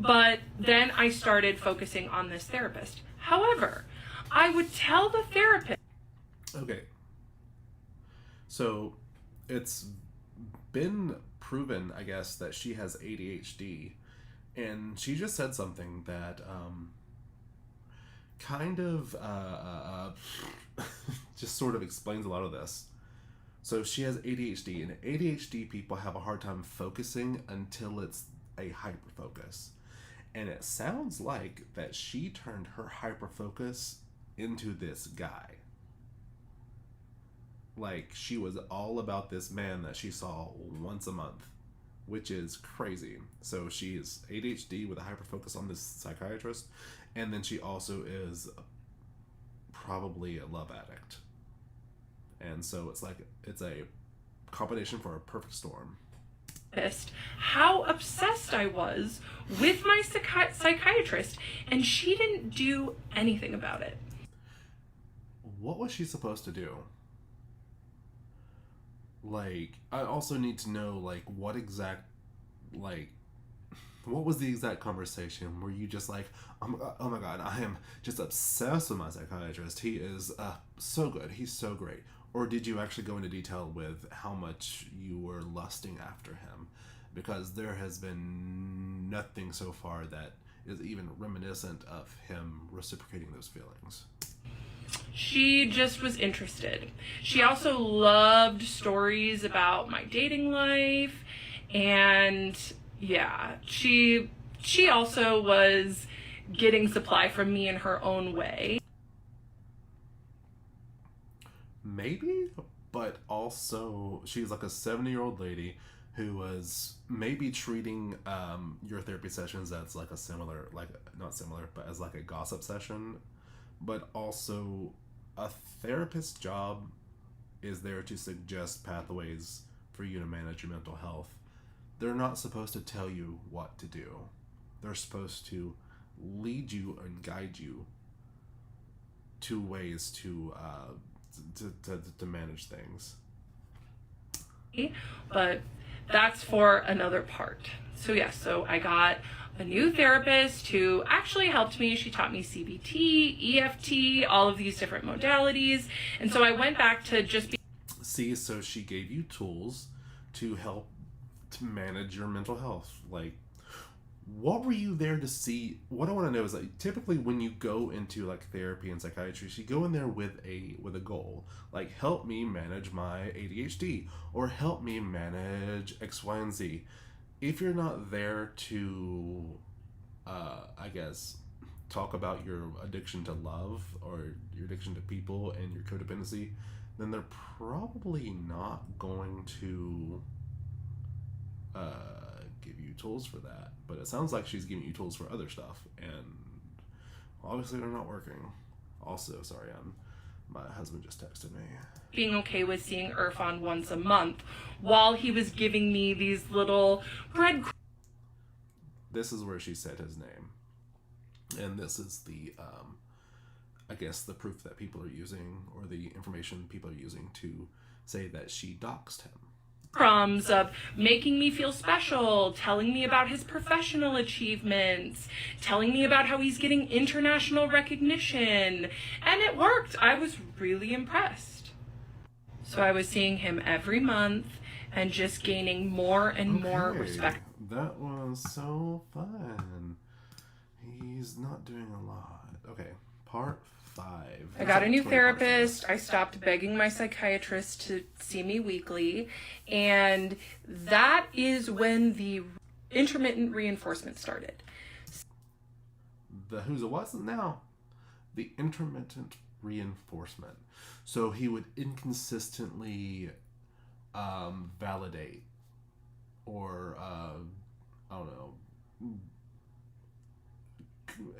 But then I started focusing on this therapist. However, I would tell the therapist. Okay. So, it's been proven, I guess, that she has ADHD, and she just said something that, kind of, just sort of explains a lot of this. So she has ADHD, and ADHD people have a hard time focusing until it's a hyperfocus. And it sounds like that she turned her hyperfocus into this guy. Like, she was all about this man that she saw once a month, which is crazy. So she is ADHD with a hyperfocus on this psychiatrist, and then she also is probably a love addict. And so it's like, it's a combination for a perfect storm. how obsessed I was with my psychiatrist, and she didn't do anything about it. What was she supposed to do? Like, I also need to know, like, what was the exact conversation? Were you just like, oh my god, I am just obsessed with my psychiatrist. He is so good. He's so great. Or did you actually go into detail with how much you were lusting after him? Because there has been nothing so far that is even reminiscent of him reciprocating those feelings. She just was interested. She also loved stories about my dating life, and yeah, she also was getting supply from me in her own way. Maybe, but also she's like a 70-year-old lady who was maybe treating your therapy sessions as like a similar, like not similar, but as like a gossip session. But also, a therapist's job is there to suggest pathways for you to manage your mental health. They're not supposed to tell you what to do. They're supposed to lead you and guide you to ways to manage things. But that's for another part. So yeah, so I got a new therapist who actually helped me. She taught me CBT, EFT, all of these different modalities. And so I went back to just be... See, so she gave you tools to help to manage your mental health. Like, what were you there to see? What I want to know is, like, typically when you go into like therapy and psychiatry, you go in there with a goal, like, help me manage my ADHD or help me manage X, Y, and Z. If you're not there to, I guess, talk about your addiction to love or your addiction to people and your codependency, then they're probably not going to give you tools for that. But it sounds like she's giving you tools for other stuff, and obviously they're not working. Also, sorry, my husband just texted me. Being okay with seeing Irfan once a month while he was giving me these little bread. This is where she said his name. And this is the, I guess, the proof that people are using, or the information people are using to say that she doxed him. Crumbs of making me feel special, telling me about his professional achievements, telling me about how he's getting international recognition. And it worked. I was really impressed. So I was seeing him every month and just gaining more and more respect. That was so fun. He's not doing a lot. Okay, part 5. I got a new therapist. I stopped begging my psychiatrist to see me weekly. And that is when the intermittent reinforcement started. The who's a what's now? The intermittent reinforcement. So he would inconsistently validate or, I don't know,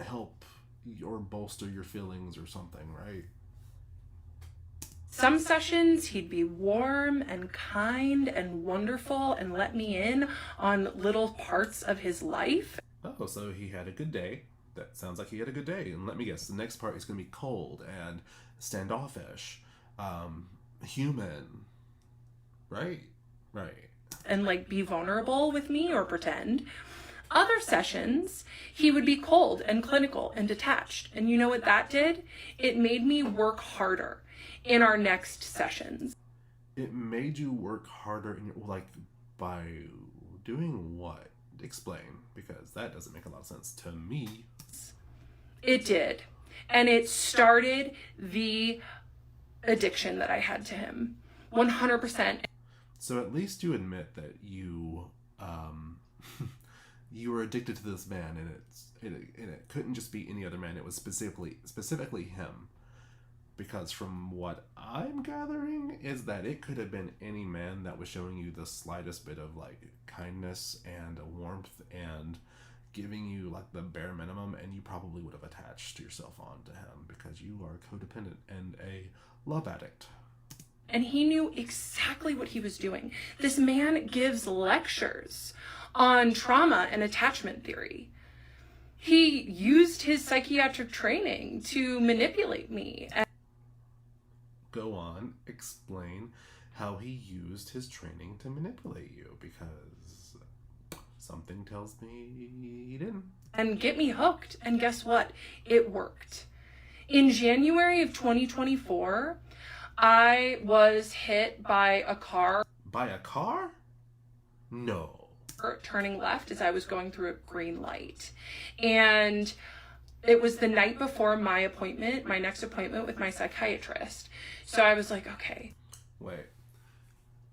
help or bolster your feelings or something, right? Some sessions he'd be warm and kind and wonderful and let me in on little parts of his life. Oh, so he had a good day. That sounds like he had a good day. And let me guess, the next part is going to be cold and standoffish, human, right? Right. And like be vulnerable with me or pretend. Other sessions, he would be cold and clinical and detached. And you know what that did? It made me work harder in our next sessions. It made you work harder in your, like, by doing what? Explain, because that doesn't make a lot of sense to me. It did. And it started the addiction that I had to him. 100%. So at least you admit that you you were addicted to this man, and it couldn't just be any other man. It was specifically him, because from what I'm gathering is that it could have been any man that was showing you the slightest bit of like kindness and warmth and giving you like the bare minimum, and you probably would have attached yourself onto him because you are codependent and a love addict. And he knew exactly what he was doing. This man gives lectures on trauma and attachment theory. He used his psychiatric training to manipulate me. Go on, explain how he used his training to manipulate you, because something tells me he didn't. And get me hooked. And guess what? It worked. In January of 2024, I was hit by a car. By a car? No. Turning left as I was going through a green light. And it was the night before my appointment, my next appointment with my psychiatrist. So I was like, okay. Wait.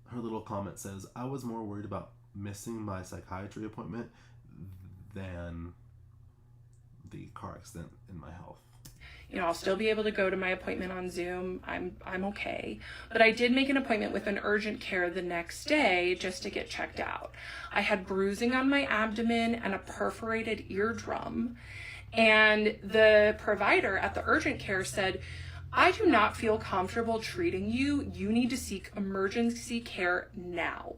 Her little comment says, I was more worried about missing my psychiatry appointment than the car accident in my health. You know, I'll still be able to go to my appointment on Zoom. I'm okay. But I did make an appointment with an urgent care the next day just to get checked out. I had bruising on my abdomen and a perforated eardrum. And the provider at the urgent care said, I do not feel comfortable treating you. You need to seek emergency care now.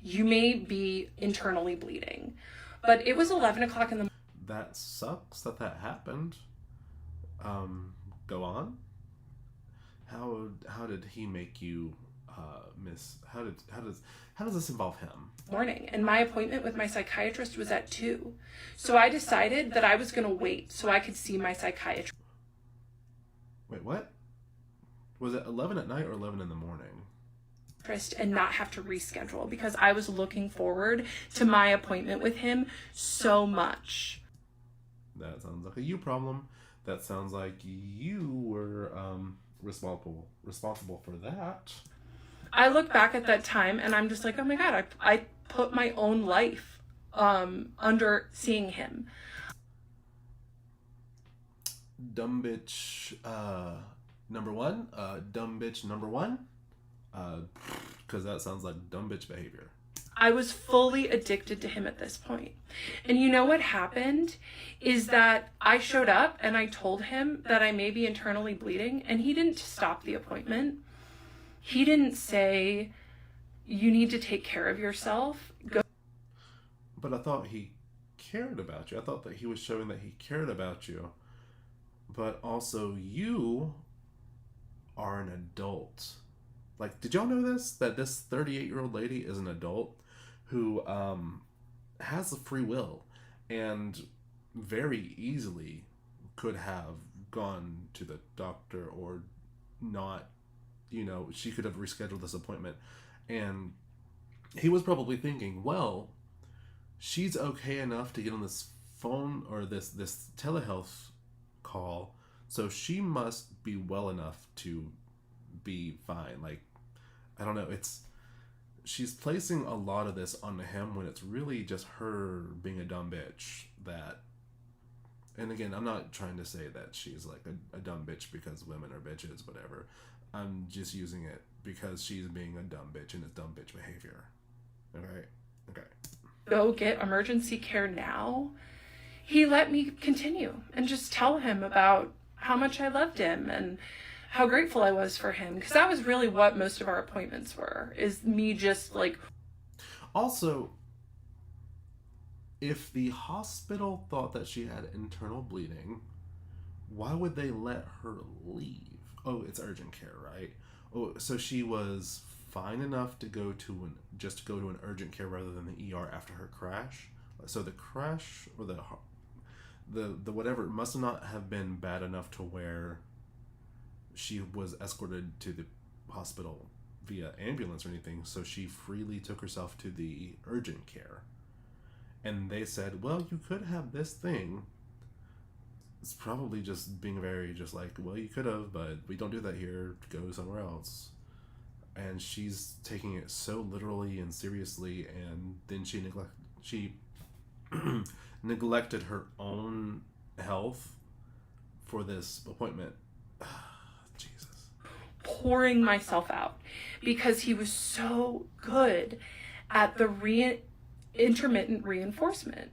You may be internally bleeding. But it was 11 o'clock in the morning. That sucks that happened. Go on. How did he make you miss? How does this involve him? Morning, and my appointment with my psychiatrist was at 2. So I decided that I was going to wait so I could see my psychiatrist. Wait, what? Was it 11 at night or 11 in the morning? And not have to reschedule, because I was looking forward to my appointment with him so much. That sounds like a you problem. That sounds like you were responsible for that. I look back at that time and I'm just like, oh my God, I put my own life under seeing him. Dumb bitch number one. Dumb bitch number one. Because that sounds like dumb bitch behavior. I was fully addicted to him at this point. And you know what happened is that I showed up and I told him that I may be internally bleeding, and he didn't stop the appointment. He didn't say, you need to take care of yourself. Go. But I thought he cared about you. I thought that he was showing that he cared about you. But also, you are an adult. Like, did y'all know this? That this 38-year-old lady is an adult who has a free will and very easily could have gone to the doctor or not. You know, she could have rescheduled this appointment. And he was probably thinking, well, she's okay enough to get on this phone or this telehealth call, so she must be well enough to be fine. Like, I don't know, she's placing a lot of this on him when it's really just her being a dumb bitch. That, and again, I'm not trying to say that she's like a dumb bitch because women are bitches, whatever. I'm just using it because she's being a dumb bitch and it's dumb bitch behavior. Okay. Go get emergency care now. He let me continue and just tell him about how much I loved him and how grateful I was for him, because that was really what most of our appointments were, is me just like. Also, if the hospital thought that she had internal bleeding, why would they let her leave? Oh, it's urgent care, right? Oh, so she was fine enough to go to an urgent care rather than the ER after her crash. So the crash or the whatever must not have been bad enough to where she was escorted to the hospital via ambulance or anything, so she freely took herself to the urgent care. And they said, well, you could have this thing. It's probably just being very just like, well, you could have, but we don't do that here. Go somewhere else. And she's taking it so literally and seriously, and then she neglected her own health for this appointment. Jesus. Pouring myself out because he was so good at the intermittent reinforcement.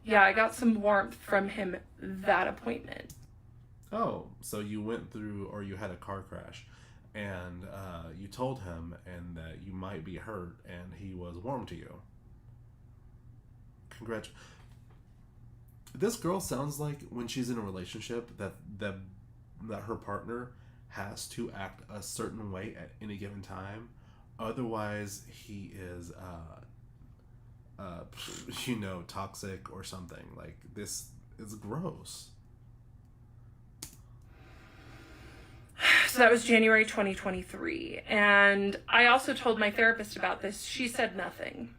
Yeah, I got some warmth from him that appointment. Oh, so you went through, or you had a car crash. and you told him, and that you might be hurt, and he was warm to you. This girl sounds like when she's in a relationship that her partner has to act a certain way at any given time, otherwise he is toxic or something. Like, this is gross. So that was January 2023. And I also told my therapist about this. She said nothing.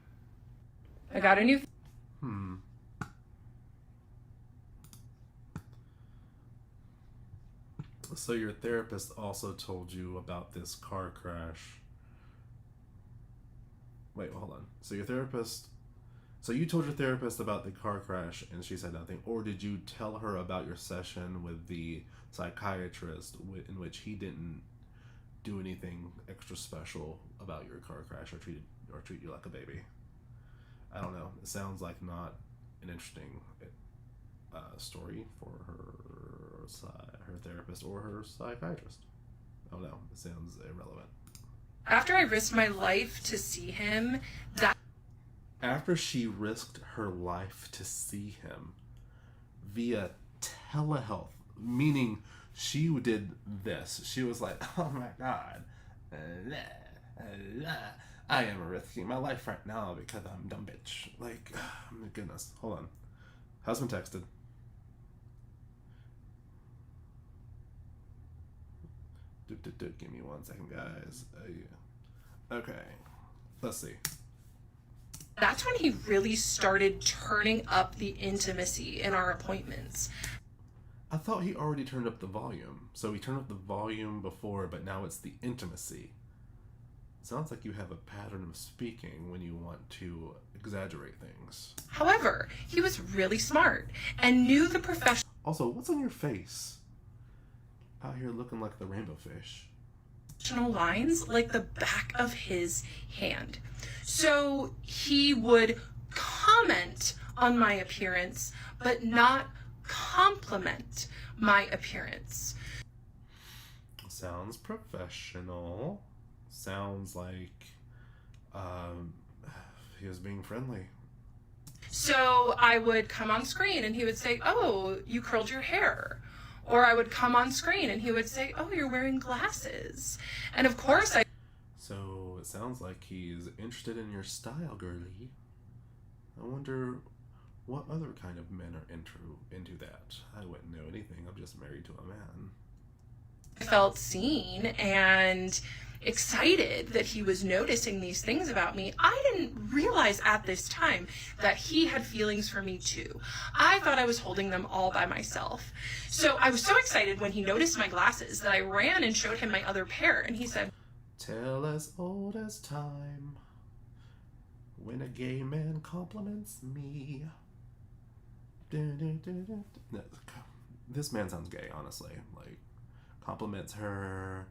I got a new... So your therapist also told you about this car crash. Wait, hold on. So you told your therapist about the car crash and she said nothing, or did you tell her about your session with the psychiatrist in which he didn't do anything extra special about your car crash or treat you like a baby? I don't know. It sounds like not an interesting story for her therapist or her psychiatrist. Oh no, it sounds irrelevant. After I risked my life to see him, After she risked her life to see him via telehealth, meaning she did this. She was like, oh my God, I am risking my life right now because I'm a dumb bitch. Like, oh my goodness. Hold on. Husband texted. Give me 1 second, guys. Okay. Let's see. That's when he really started turning up the intimacy in our appointments. I thought he already turned up the volume. So he turned up the volume before, but now it's the intimacy. Sounds like you have a pattern of speaking when you want to exaggerate things. However, he was really smart and knew the professional... Also, what's on your face? Out here looking like the rainbow fish. lines like the back of his hand. So he would comment on my appearance, but not compliment my appearance. Sounds professional. Sounds like he was being friendly. So I would come on screen and he would say, "Oh, you curled your hair." Or I would come on screen and he would say, "Oh, you're wearing glasses." And of course So it sounds like he's interested in your style, girlie. I wonder what other kind of men are into that. I wouldn't know anything. I'm just married to a man. felt seen and excited that he was noticing these things about me. I didn't realize at this time that he had feelings for me too. I thought I was holding them all by myself. So I was so excited when he noticed my glasses that I ran and showed him my other pair, and he said, "Tale as old as time, when a gay man compliments me." This man sounds gay, honestly. Like, compliments her,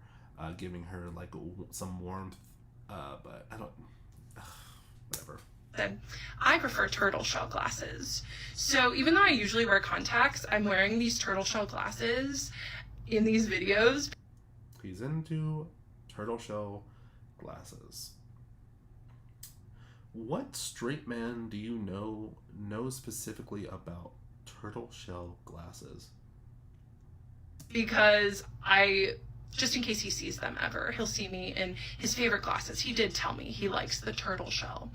giving her like some warmth, but I don't. Whatever. I prefer turtle shell glasses. So even though I usually wear contacts, I'm wearing these turtle shell glasses in these videos. He's into turtle shell glasses. What straight man do you know specifically about turtle shell glasses? Because just in case he sees them ever, he'll see me in his favorite glasses. He did tell me he likes the turtle shell.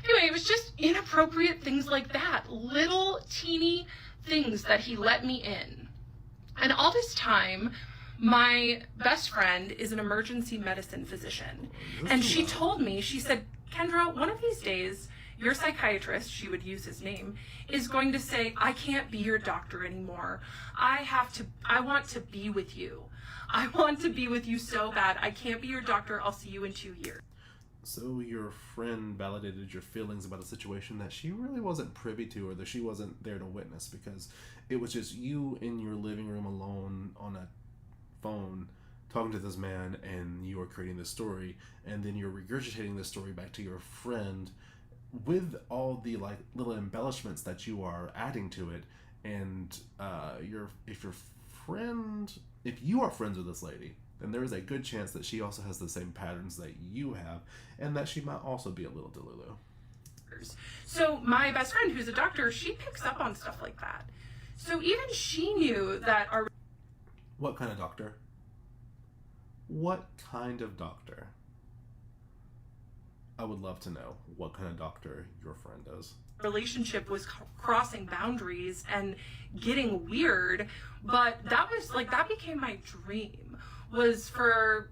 Anyway, it was just inappropriate things like that. Little teeny things that he let me in. And all this time, my best friend is an emergency medicine physician. And she told me, she said, "Kendra, one of these days, your psychiatrist," she would use his name, "is going to say, I can't be your doctor anymore. I want to be with you. I want to be with you so bad. I can't be your doctor. I'll see you in 2 years." So your friend validated your feelings about a situation that she really wasn't privy to, or that she wasn't there to witness, because it was just you in your living room alone on a phone talking to this man, and you are creating this story, and then you're regurgitating this story back to your friend with all the like little embellishments that you are adding to it. And if you are friends with this lady, then there is a good chance that she also has the same patterns that you have, and that she might also be a little Delulu. So my best friend, who's a doctor, she picks up on stuff like that. So even she knew that our... What kind of doctor? What kind of doctor? I would love to know what kind of doctor your friend is. Relationship was crossing boundaries and getting weird, but that was like, that became my dream, was for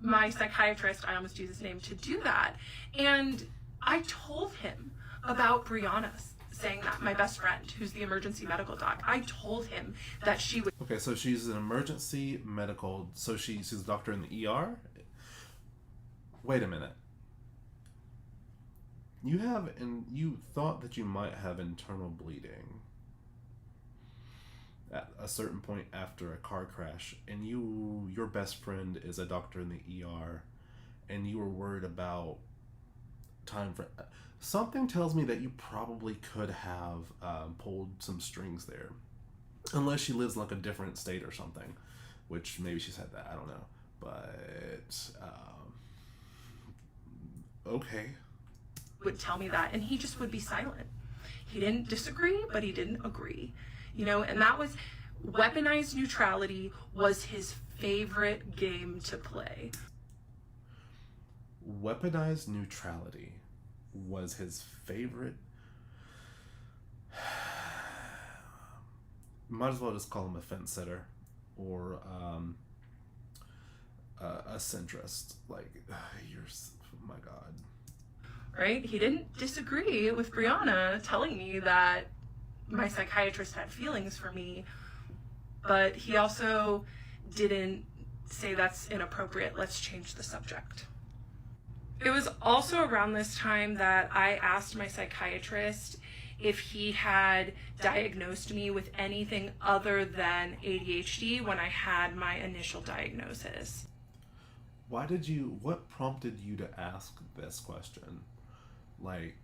my psychiatrist, I almost used his name, to do that. And I told him about Brianna saying that, my best friend, who's the emergency medical doc. I told him that she would... Okay, so she's an emergency medical, so she's a doctor in the ER? Wait a minute. You thought that you might have internal bleeding at a certain point after a car crash, and your best friend is a doctor in the ER, and you were worried about time for... Something tells me that you probably could have pulled some strings there. Unless she lives in like a different state or something. Which maybe she said that, I don't know. But, okay. Would tell me that, and he just would be silent. He didn't disagree, but he didn't agree. You know, and that was... Weaponized neutrality was his favorite game to play. Weaponized neutrality was his favorite. Might as well just call him a fence sitter or a centrist. Like, oh my God. Right? He didn't disagree with Brianna telling me that my psychiatrist had feelings for me, but he also didn't say that's inappropriate, let's change the subject. It was also around this time that I asked my psychiatrist if he had diagnosed me with anything other than ADHD when I had my initial diagnosis. What prompted you to ask this question? Like,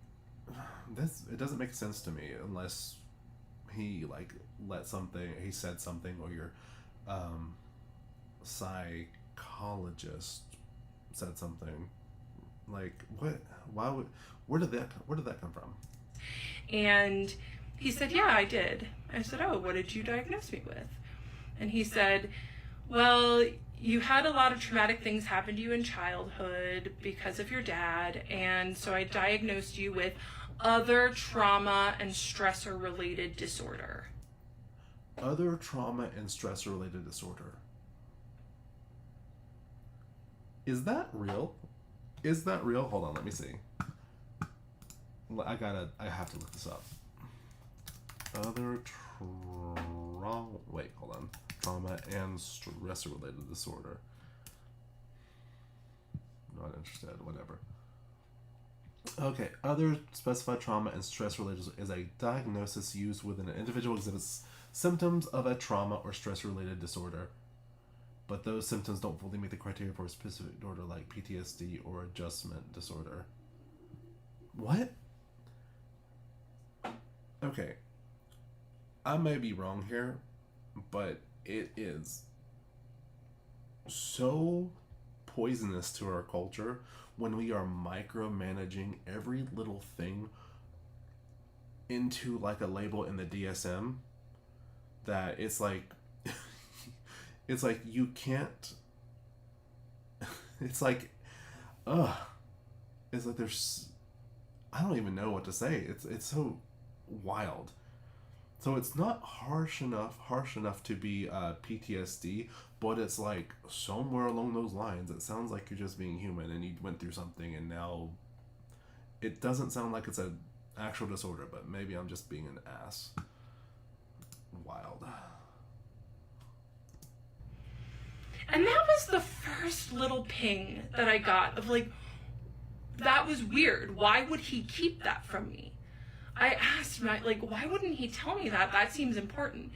it doesn't make sense to me unless he said something, or your psychologist said something. Like, what? Why would? Where did that come from? And he said, yeah, I did. I said, oh, what did you diagnose me with? And he said, well, you had a lot of traumatic things happen to you in childhood because of your dad, and so I diagnosed you with other trauma and stressor related disorder. Other trauma and stressor related disorder. Is that real? Is that real? Hold on, let me see. I have to look this up. Other trauma and stressor related disorder. Not interested, whatever. Okay, other specified trauma and stress related is a diagnosis used when an individual exhibits symptoms of a trauma or stress related disorder, but those symptoms don't fully meet the criteria for a specific disorder like PTSD or adjustment disorder. What? Okay, I may be wrong here, but it is so poisonous to our culture when we are micromanaging every little thing into like a label in the DSM that it's like it's like you can't it's like it's like there's I don't even know what to say. It's so wild. So it's not harsh enough to be PTSD, but it's like somewhere along those lines. It sounds like you're just being human and you went through something, and now it doesn't sound like it's an actual disorder, but maybe I'm just being an ass. Wild. And that was the first little ping that I got of like, that was weird. Why would he keep that from me? I asked him, like, why wouldn't he tell me that? That seems important.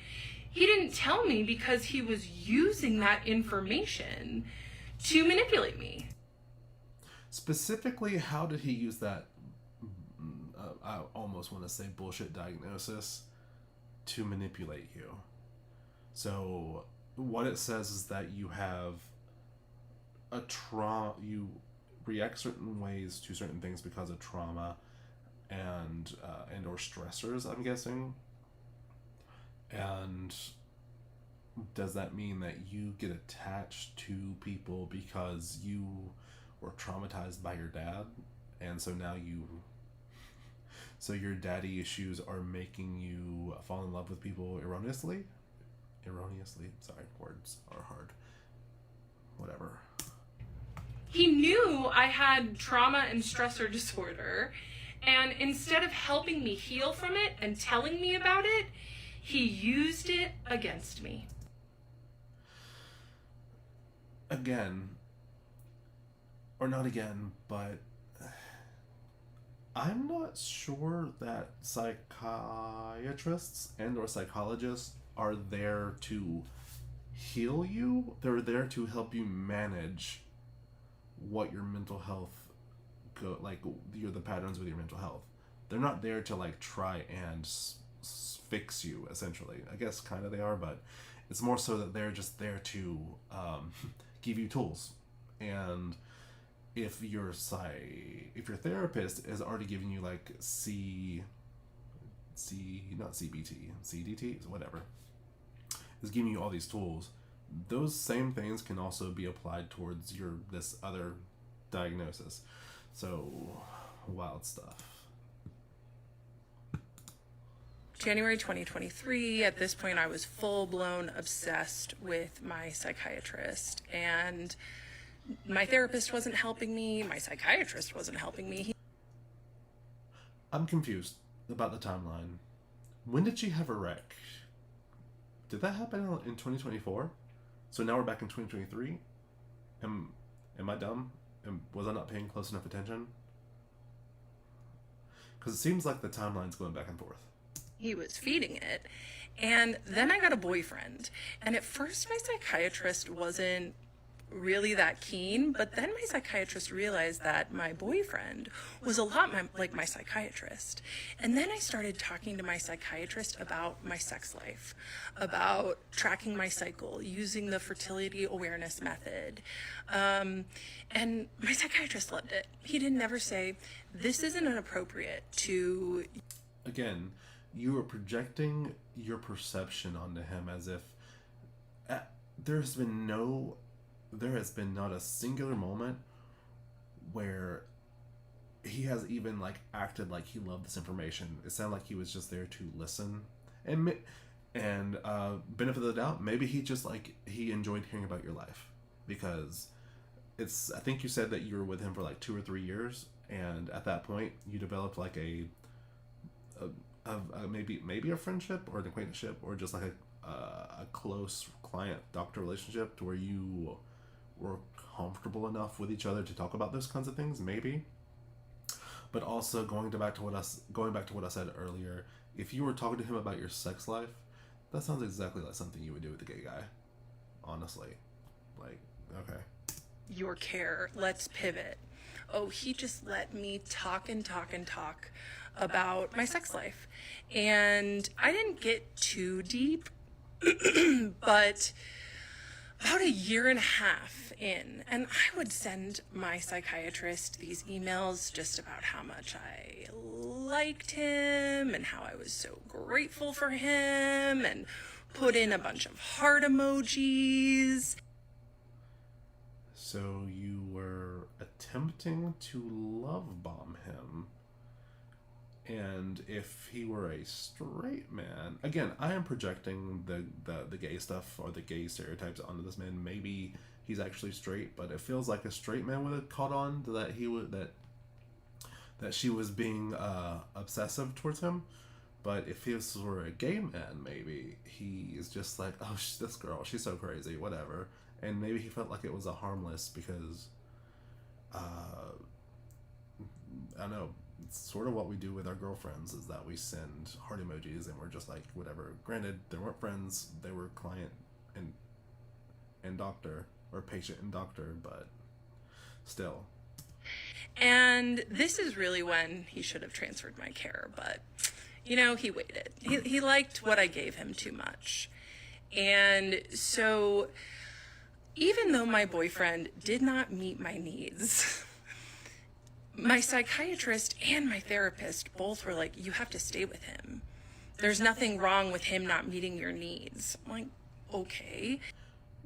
He didn't tell me because he was using that information to manipulate me. Specifically, how did he use that, I almost want to say bullshit diagnosis, to manipulate you? So what it says is that you have a trauma, you react certain ways to certain things because of trauma and or stressors, I'm guessing. And does that mean that you get attached to people because you were traumatized by your dad, and so now so your daddy issues are making you fall in love with people erroneously? Sorry, words are hard. Whatever. He knew I had trauma and stressor disorder, and instead of helping me heal from it and telling me about it, he used it against me. Again, or not again, but I'm not sure that psychiatrists and or psychologists are there to heal you. They're there to help you manage what your mental health the patterns with your mental health. They're not there to like try and fix you, essentially. I guess kind of they are, but it's more so that they're just there to give you tools. And if your therapist is already giving you like not CBT, CDT, whatever, is giving you all these tools, those same things can also be applied towards this other diagnosis. So, wild stuff. January 2023, at this point I was full-blown obsessed with my psychiatrist, and my therapist wasn't helping me, my psychiatrist wasn't helping me. I'm confused about the timeline. When did she have a wreck? Did that happen in 2024? So now we're back in 2023? Am I dumb? Was I not paying close enough attention? Because it seems like the timeline's going back and forth. He was feeding it. And then I got a boyfriend. And at first my psychiatrist wasn't really that keen, but then my psychiatrist realized that my boyfriend was a lot like my psychiatrist. And then I started talking to my psychiatrist about my sex life, about tracking my cycle, using the fertility awareness method. And my psychiatrist loved it. He didn't ever say, this isn't inappropriate to... Again, you are projecting your perception onto him as if there has been not a singular moment where he has even like acted like he loved this information. It sounded like he was just there to listen and benefit of the doubt, maybe he just like he enjoyed hearing about your life, because I think you said that you were with him for like 2 or 3 years, and at that point you developed like a maybe a friendship or an acquaintanceship or just like a close client-doctor relationship to where you were comfortable enough with each other to talk about those kinds of things, maybe. But also going back to what I said earlier, if you were talking to him about your sex life, that sounds exactly like something you would do with a gay guy. Honestly. Like, okay. Your care, let's pivot. Oh, he just let me talk and talk and talk about my sex life. And I didn't get too deep, but about 1.5 years in, and I would send my psychiatrist these emails just about how much I liked him and how I was so grateful for him, and put in a bunch of heart emojis. So you were attempting to love bomb him. And if he were a straight man, again, I am projecting the gay stuff or the gay stereotypes onto this man. Maybe he's actually straight, but it feels like a straight man would have caught on to that she was being obsessive towards him. But if this were a gay man, maybe he is just like, oh, this girl, she's so crazy, whatever. And maybe he felt like it was a harmless because, I don't know, it's sort of what we do with our girlfriends is that we send heart emojis and we're just like, whatever. Granted, they weren't friends, they were client and doctor, or patient and doctor, but still. And this is really when he should have transferred my care, but, you know, he waited. He liked what I gave him too much. And so Even though my boyfriend did not meet my needs, my psychiatrist and my therapist both were like, you have to stay with him. There's nothing wrong with him not meeting your needs. I'm like, okay.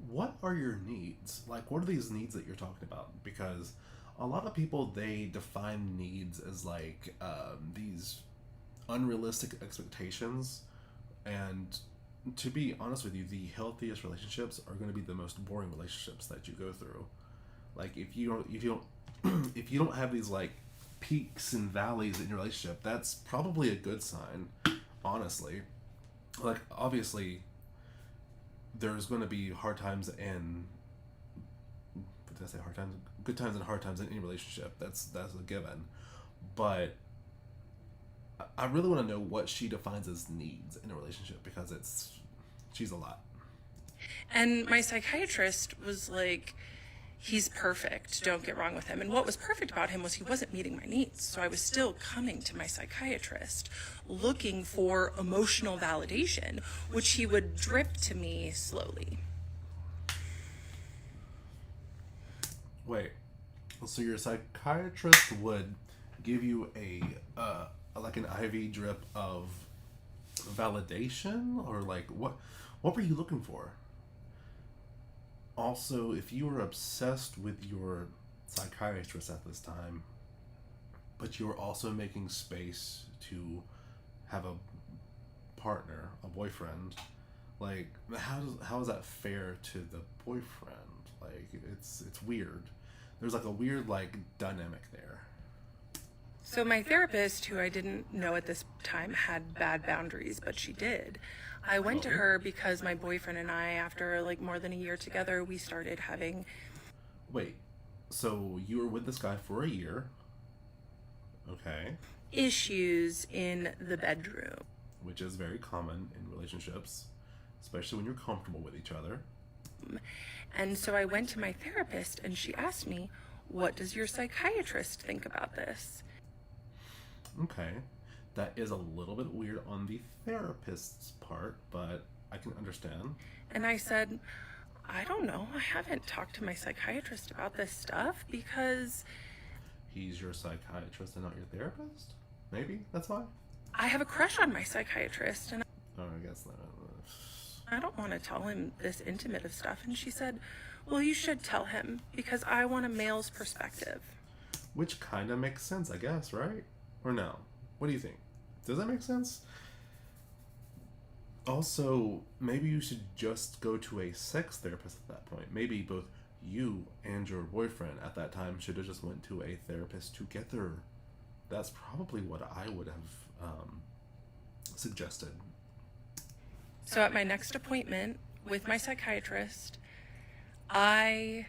What are your needs? Like, what are these needs that you're talking about? Because a lot of people, they define needs as like these unrealistic expectations. And to be honest with you, the healthiest relationships are going to be the most boring relationships that you go through. Like, if you don't have these like peaks and valleys in your relationship, that's probably a good sign, honestly. Like, obviously there's going to be hard times and, what did I say, hard times, good times and hard times in any relationship. That's a given. But I really want to know what she defines as needs in a relationship, because she's a lot. And my psychiatrist was like, he's perfect, don't get wrong with him. And what was perfect about him was he wasn't meeting my needs. So I was still coming to my psychiatrist looking for emotional validation, which he would drip to me slowly. Wait, so your psychiatrist would give you a like an IV drip of validation, or like what were you looking for? Also, if you were obsessed with your psychiatrist at this time, but you were also making space to have a partner, a boyfriend, like how is that fair to the boyfriend? Like, it's weird. There's like a weird like dynamic there. So my therapist, who I didn't know at this time had bad boundaries, but she did. I went to her because my boyfriend and I, after like more than a year together, we started having... Wait, so you were with this guy for a year. Okay. Issues in the bedroom. Which is very common in relationships, especially when you're comfortable with each other. And so I went to my therapist and she asked me, what does your psychiatrist think about this? Okay. That is a little bit weird on the therapist's part, but I can understand. And I said, I don't know. I haven't talked to my psychiatrist about this stuff because... He's your psychiatrist and not your therapist? Maybe? That's why? I have a crush on my psychiatrist and Oh, I guess that... I don't want to tell him this intimate of stuff. And she said, well, you should tell him because I want a male's perspective. Which kind of makes sense, I guess, right? Or no? What do you think? Does that make sense? Also, maybe you should just go to a sex therapist at that point. Maybe both you and your boyfriend at that time should have just went to a therapist together. That's probably what I would have suggested. So at my next appointment with my psychiatrist, I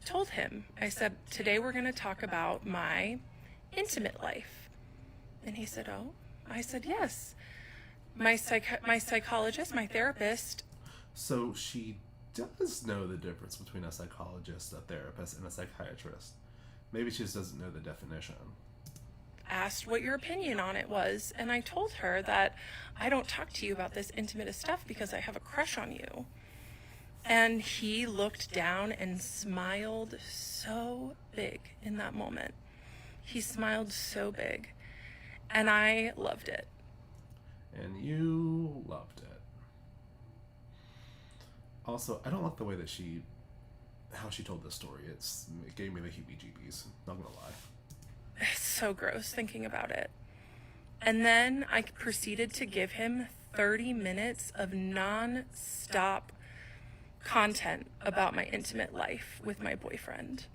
told him, I said, today we're going to talk about my intimate life. And he said, oh. I said, yes. My psychologist, my therapist. So she does know the difference between a psychologist, a therapist, and a psychiatrist. Maybe she just doesn't know the definition. Asked what your opinion on it was, and I told her that I don't talk to you about this intimate stuff because I have a crush on you. And he looked down and smiled so big in that moment. He smiled so big, and I loved it. And you loved it. Also, I don't like the way that how she told this story. It gave me the heebie-jeebies, not gonna lie. It's so gross thinking about it. And then I proceeded to give him 30 minutes of non-stop content about my intimate life with my boyfriend.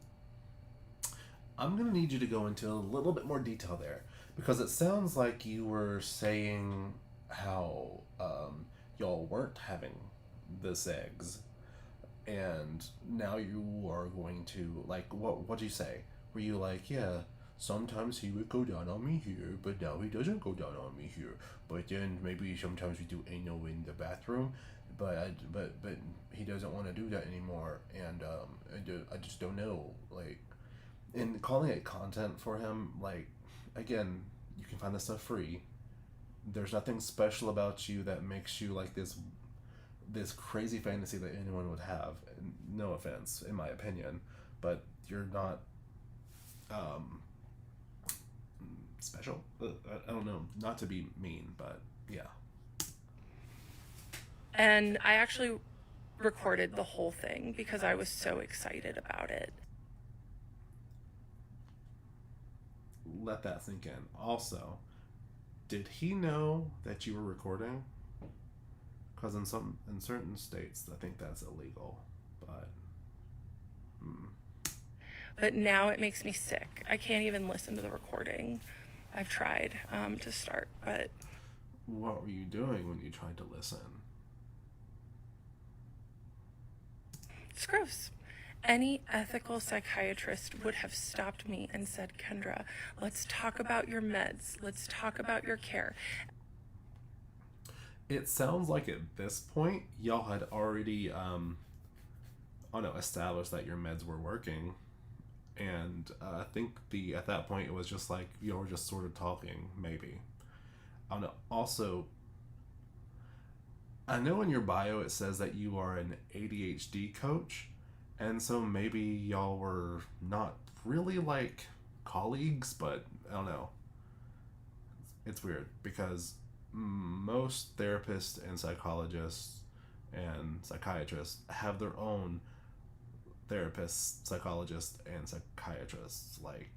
I'm going to need you to go into a little bit more detail there, because it sounds like you were saying how y'all weren't having the sex, and now you are going to, like, what'd you say? Were you like, yeah, sometimes he would go down on me here, but now he doesn't go down on me here. But then maybe sometimes we do anal in the bathroom, but he doesn't want to do that anymore, and I just don't know. Like, and calling it content for him, like, again, you can find this stuff free. There's nothing special about you that makes you like this this crazy fantasy that anyone would have. No offense, in my opinion, but you're not special. I don't know, not to be mean, but yeah. And I actually recorded the whole thing because I was so excited about it. Let that sink in. Also, did he know that you were recording? Because in certain states, I think that's illegal. But now it makes me sick. I can't even listen to the recording. I've tried to start, but... What were you doing when you tried to listen? It's gross. Any ethical psychiatrist would have stopped me and said, Kendra, let's talk about your meds. Let's talk about your care. It sounds like at this point, y'all had already established that your meds were working. And I think at that point, it was just like, y'all were just sort of talking, maybe. Also, I know in your bio it says that you are an ADHD coach. And so maybe y'all were not really like colleagues, but I don't know. It's weird because most therapists and psychologists and psychiatrists have their own therapists, psychologists, and psychiatrists. Like,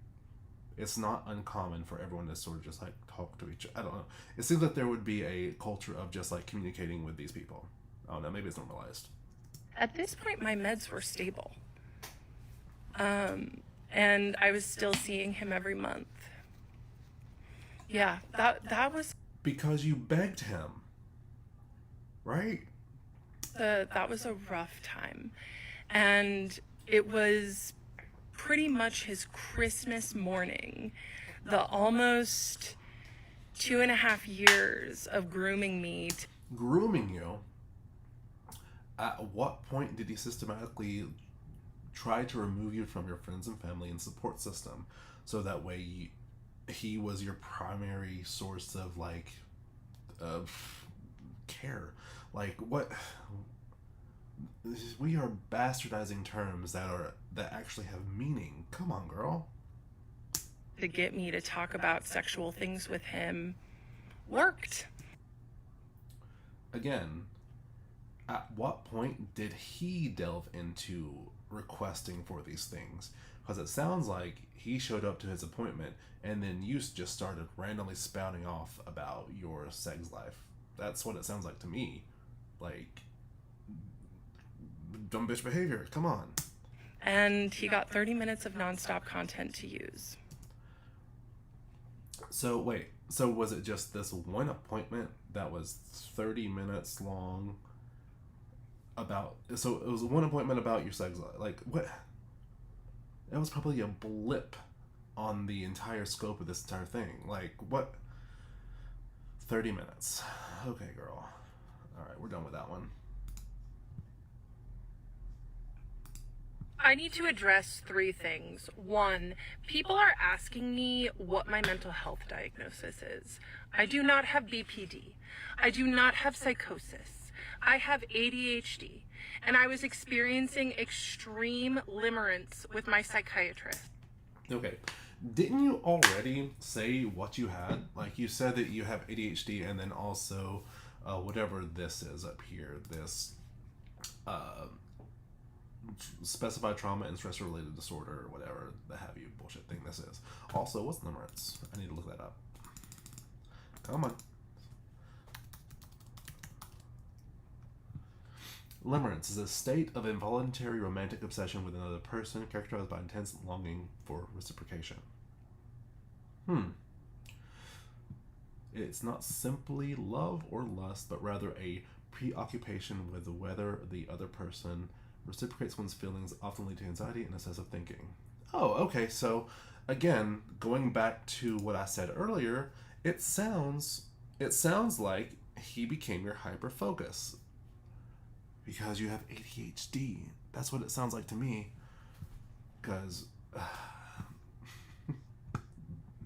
it's not uncommon for everyone to sort of just like talk to each other. I don't know. It seems like there would be a culture of just like communicating with these people. I don't know. Maybe it's normalized. At this point, my meds were stable. And I was still seeing him every month. Yeah, that was... Because you begged him, right? That was a rough time. And it was pretty much his Christmas morning. The almost 2.5 years of grooming me. Grooming you? At what point did he systematically try to remove you from your friends and family and support system so that way he was your primary source of like care? Like, what? We are bastardizing terms that actually have meaning. Come on, girl. To get me to talk about sexual things with him worked. Again, at what point did he delve into requesting for these things? Because it sounds like he showed up to his appointment and then you just started randomly spouting off about your sex life. That's what it sounds like to me. Like, dumb bitch behavior. Come on. And he got 30 minutes of nonstop content to use. So wait, so was it just this one appointment that was 30 minutes long? So it was one appointment about your sex life. Like, what? It was probably a blip on the entire scope of this entire thing. Like, what? 30 minutes. Okay, girl. All right, we're done with that one. I need to address 3 things. 1, people are asking me what my mental health diagnosis is. I do not have BPD. I do not have psychosis. I have ADHD. And I was experiencing extreme limerence with my psychiatrist. Okay. Didn't you already say what you had? Like, you said that you have ADHD and then also whatever this is up here, this specified trauma and stress related disorder or whatever the have you bullshit thing this is. Also, what's limerence? I need to look that up. Come on. Limerence is a state of involuntary romantic obsession with another person characterized by intense longing for reciprocation. It's not simply love or lust, but rather a preoccupation with whether the other person reciprocates one's feelings, often lead to anxiety and excessive thinking. Oh, okay. So, again, going back to what I said earlier, it sounds like he became your hyper focus because you have ADHD. That's what it sounds like to me. Because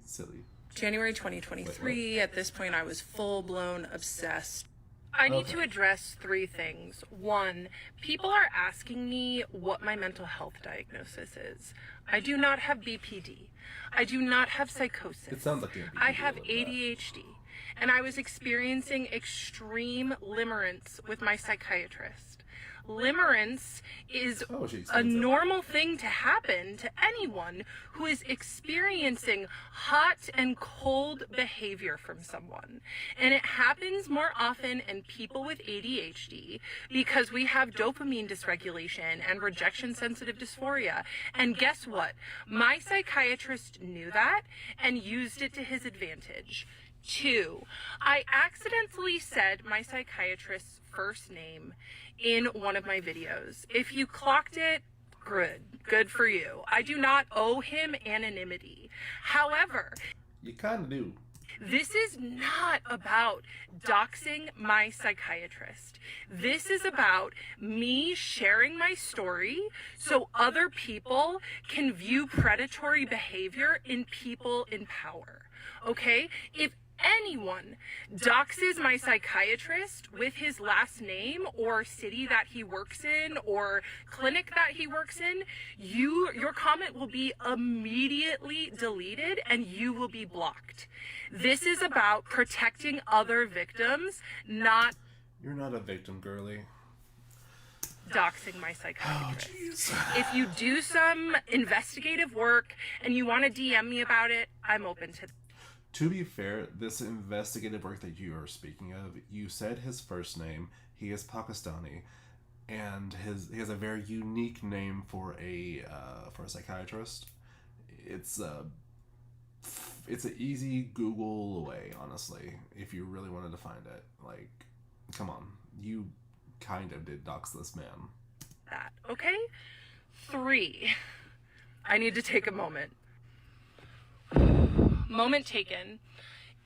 silly. January 2023. At this point, I was full blown obsessed. I need to address 3 things. 1, people are asking me what my mental health diagnosis is. I do not have BPD. I do not have psychosis. It sounds like you have BPD. I have ADHD. And I was experiencing extreme limerence with my psychiatrist. Limerence is a normal thing to happen to anyone who is experiencing hot and cold behavior from someone. And it happens more often in people with ADHD because we have dopamine dysregulation and rejection sensitive dysphoria. And guess what? My psychiatrist knew that and used it to his advantage. 2, I accidentally said my psychiatrist's first name in one of my videos. If you clocked it, good for you. I do not owe him anonymity. However, you kind of do. This is not about doxing my psychiatrist. This is about me sharing my story so other people can view predatory behavior in people in power. Okay? If anyone doxes my psychiatrist with his last name or city that he works in or clinic that he works in, your comment will be immediately deleted and you will be blocked. This is about protecting other victims, not... You're not a victim, girly. Doxing my psychiatrist. Oh, if you do some investigative work and you want to DM me about it, I'm open to that. To be fair, this investigative work that you are speaking of, you said his first name. He is Pakistani, and he has a very unique name for a psychiatrist. It's an easy Google away, honestly, if you really wanted to find it. Like, come on, you kind of did dox this man. That, okay? 3, I need to take a moment. Moment taken.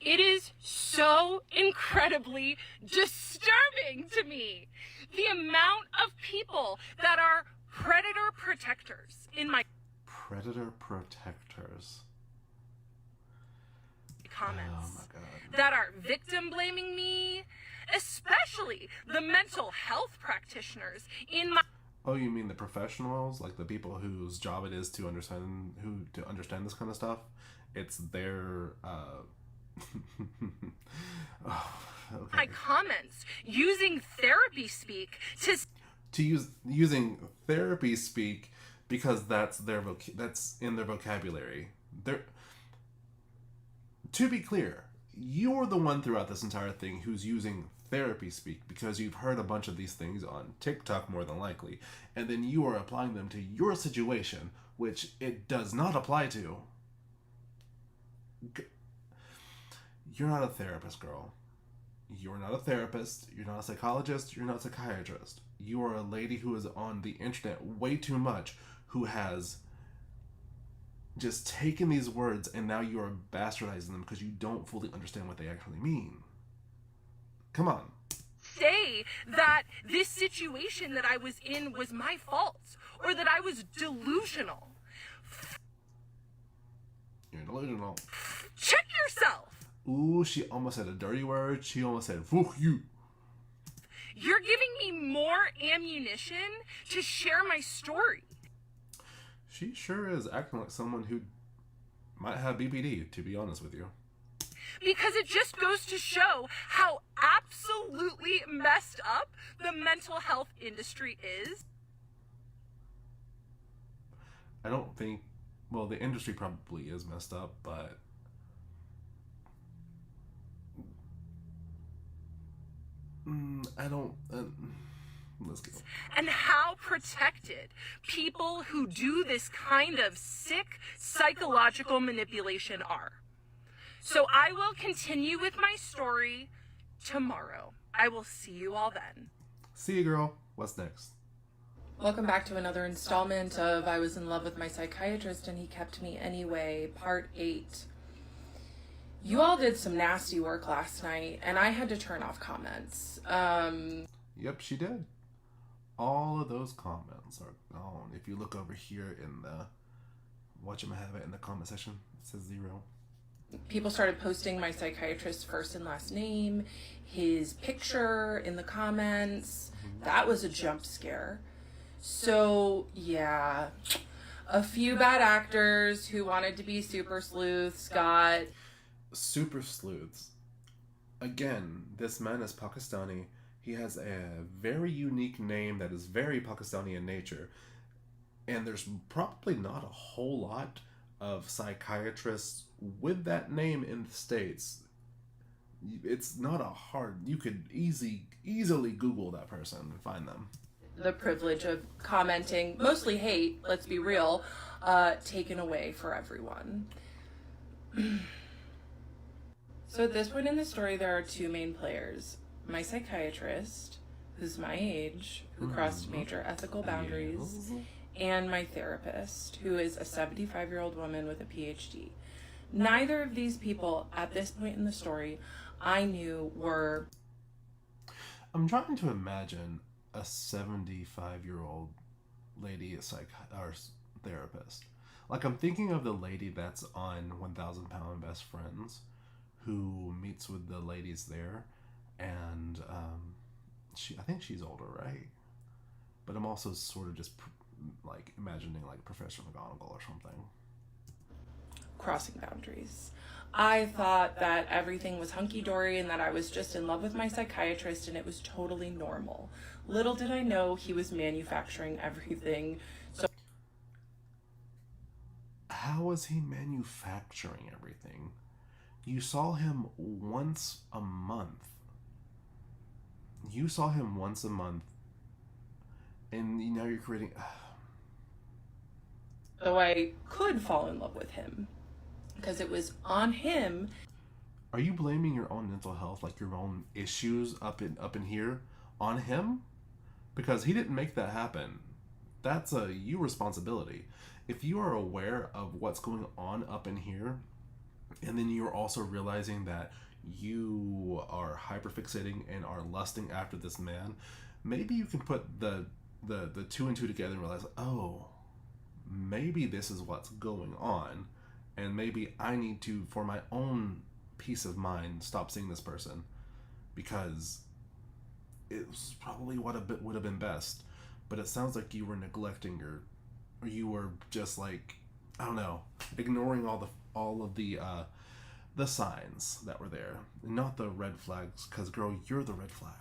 It is so incredibly disturbing to me the amount of people that are predator protectors in my predator protectors comments. Oh my God. That are victim blaming me, especially the mental health practitioners in my... Oh, you mean the professionals, like the people whose job it is to understand this kind of stuff? It's their oh, okay. My comments using therapy speak using therapy speak because that's that's in their vocabulary. To be clear, you're the one throughout this entire thing who's using therapy speak because you've heard a bunch of these things on TikTok more than likely, and then you are applying them to your situation, which it does not apply to. You're not a therapist, girl. You're not a therapist. You're not a psychologist. You're not a psychiatrist. You are a lady who is on the internet way too much, who has just taken these words and now you are bastardizing them because you don't fully understand what they actually mean. Come on. Say that this situation that I was in was my fault or that I was delusional. You're delusional. Check yourself. Ooh, she almost said a dirty word. She almost said, "Fuck you." You're giving me more ammunition to share my story. She sure is acting like someone who might have BPD, to be honest with you. Because it just goes to show how absolutely messed up the mental health industry is. I don't think, well, the industry probably is messed up, but I don't, let's go. And how protected people who do this kind of sick psychological manipulation are. So I will continue with my story tomorrow. I will see you all then. See you, girl. What's next? Welcome back to another installment of I Was in Love with My Psychiatrist and He Kept Me Anyway, Part 8. You all did some nasty work last night, and I had to turn off comments. Yep, she did. All of those comments are gone. If you look over here in the whatchamahave in the comment section, it says 0. People started posting my psychiatrist's first and last name, his picture in the comments. That was a jump scare. So, yeah, a few bad actors who wanted to be super sleuths got... Super sleuths. Again, this man is Pakistani. He has a very unique name that is very Pakistani in nature. And there's probably not a whole lot of psychiatrists with that name in the States. It's not a hard... You could easily Google that person and find them. The privilege of commenting, mostly hate, let's be real, taken away for everyone. So at this point in the story, there are two main players. My psychiatrist, who's my age, who crossed major ethical boundaries, and my therapist, who is a 75-year-old woman with a PhD. Neither of these people, at this point in the story, I knew were... I'm trying to imagine a 75-year-old lady or therapist. Like, I'm thinking of the lady that's on 1,000 Pound Best Friends, who meets with the ladies there, and I think she's older, right? But I'm also sort of just like imagining like Professor McGonagall or something. Crossing boundaries. I thought that everything was hunky-dory and that I was just in love with my psychiatrist and it was totally normal. Little did I know he was manufacturing everything. So how was he manufacturing everything? You saw him once a month. And now you're creating... So I could fall in love with him. Because it was on him. Are you blaming your own mental health, like your own issues up in here, on him? Because he didn't make that happen. That's a you responsibility. If you are aware of what's going on up in here, and then you're also realizing that you are hyperfixating and are lusting after this man, maybe you can put the two and two together and realize, oh, maybe this is what's going on. And maybe I need to, for my own peace of mind, stop seeing this person, because it was probably what would have been best. But it sounds like you were neglecting or you were just like, I don't know, ignoring all of the signs that were there, not the red flags. Because girl, you're the red flag.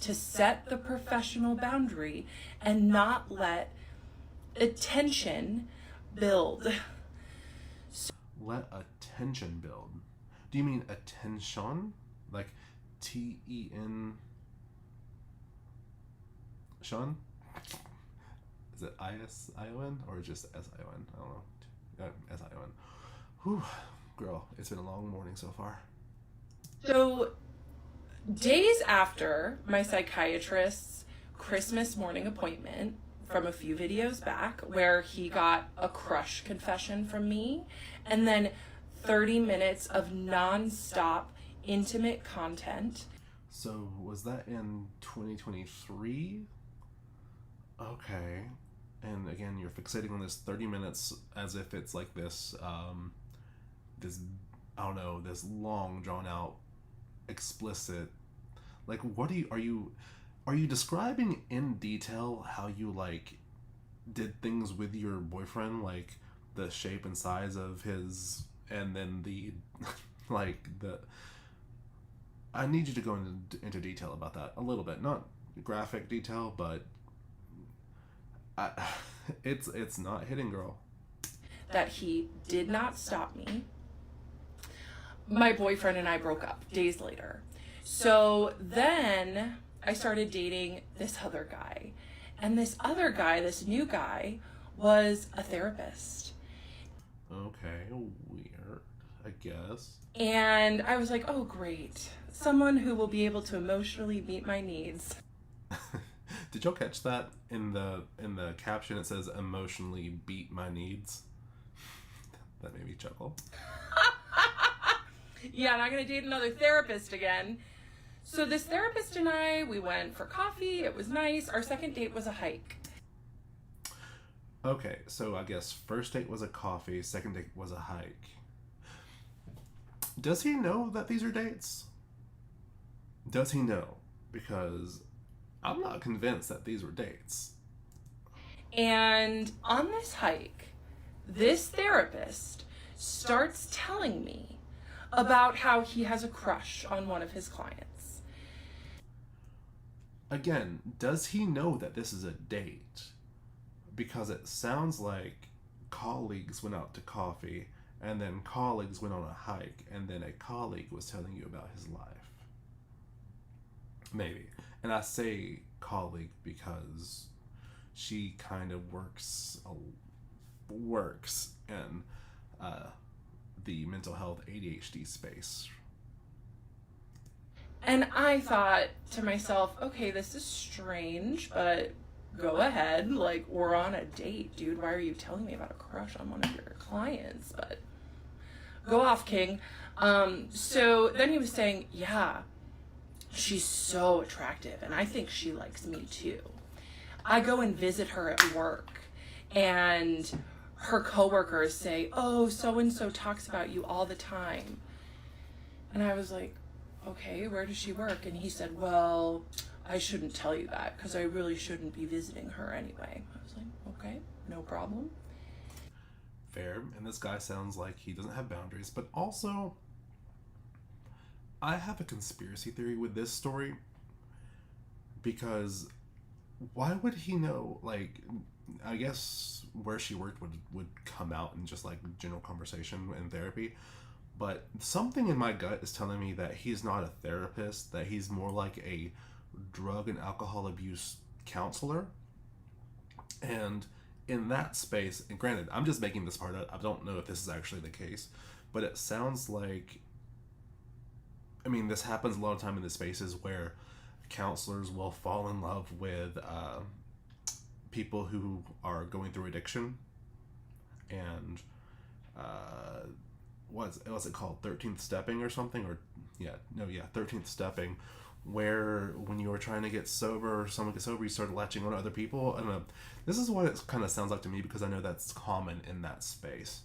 To set the professional boundary and not let attention build. Let attention build. Do you mean attention? Like T-E-N... Sean? Is it I-S-I-O-N? Or just S-I-O-N? I don't know. S-I-O-N. Whew. Girl, it's been a long morning so far. So, days after my psychiatrist's Christmas morning appointment, from a few videos back, where he got a crush confession from me, and then 30 minutes of non-stop intimate content. So was that in 2023? Okay. And again, you're fixating on this 30 minutes as if it's like this, this, I don't know, this long drawn out, explicit, like, what are you describing in detail how you, like, did things with your boyfriend, like the shape and size of his, and then the, like, I need you to go into detail about that a little bit. Not graphic detail, but it's not hitting, girl. That he did not stop me. My boyfriend and I broke up days later. So then I started dating this other guy. And this other guy, this new guy, was a therapist. Okay, weird, I guess. And I was like, oh, great. Someone who will be able to emotionally meet my needs. Did y'all catch that in the caption? It says emotionally beat my needs. That made me chuckle. Yeah, I'm not going to date another therapist again. So this therapist and I, we went for coffee. It was nice. Our second date was a hike. Okay, so I guess first date was a coffee, second date was a hike. Does he know that these are dates? Does he know? Because I'm not convinced that these were dates. And on this hike, this therapist starts telling me about how he has a crush on one of his clients. Again, does he know that this is a date? Because it sounds like colleagues went out to coffee, and then colleagues went on a hike, and then a colleague was telling you about his life. Maybe. And I say colleague because she kind of works in the mental health ADHD space. And I thought to myself, okay, this is strange, but go ahead. Like, we're on a date, dude. Why are you telling me about a crush on one of your clients? But go off, King. So then he was saying, yeah, she's so attractive, and I think she likes me too. I go and visit her at work, and her coworkers say, oh, so-and-so talks about you all the time. And I was like, okay, where does she work? And he said, well, I shouldn't tell you that because I really shouldn't be visiting her anyway. I was like, okay, no problem. Fair. And this guy sounds like he doesn't have boundaries, but also I have a conspiracy theory with this story, because why would he know? Like, I guess where she worked would come out in just like general conversation and therapy, but something in my gut is telling me that he's not a therapist, that he's more like a drug and alcohol abuse counselor. And in that space, and granted, I'm just making this part up, I don't know if this is actually the case, but it sounds like, I mean, this happens a lot of time in the spaces where counselors will fall in love with people who are going through addiction, and what's it called, 13th stepping or something, or 13th stepping, where when you were trying to get sober or someone gets sober, you started latching on to other people. I don't know, this is what it kind of sounds like to me, because I know that's common in that space.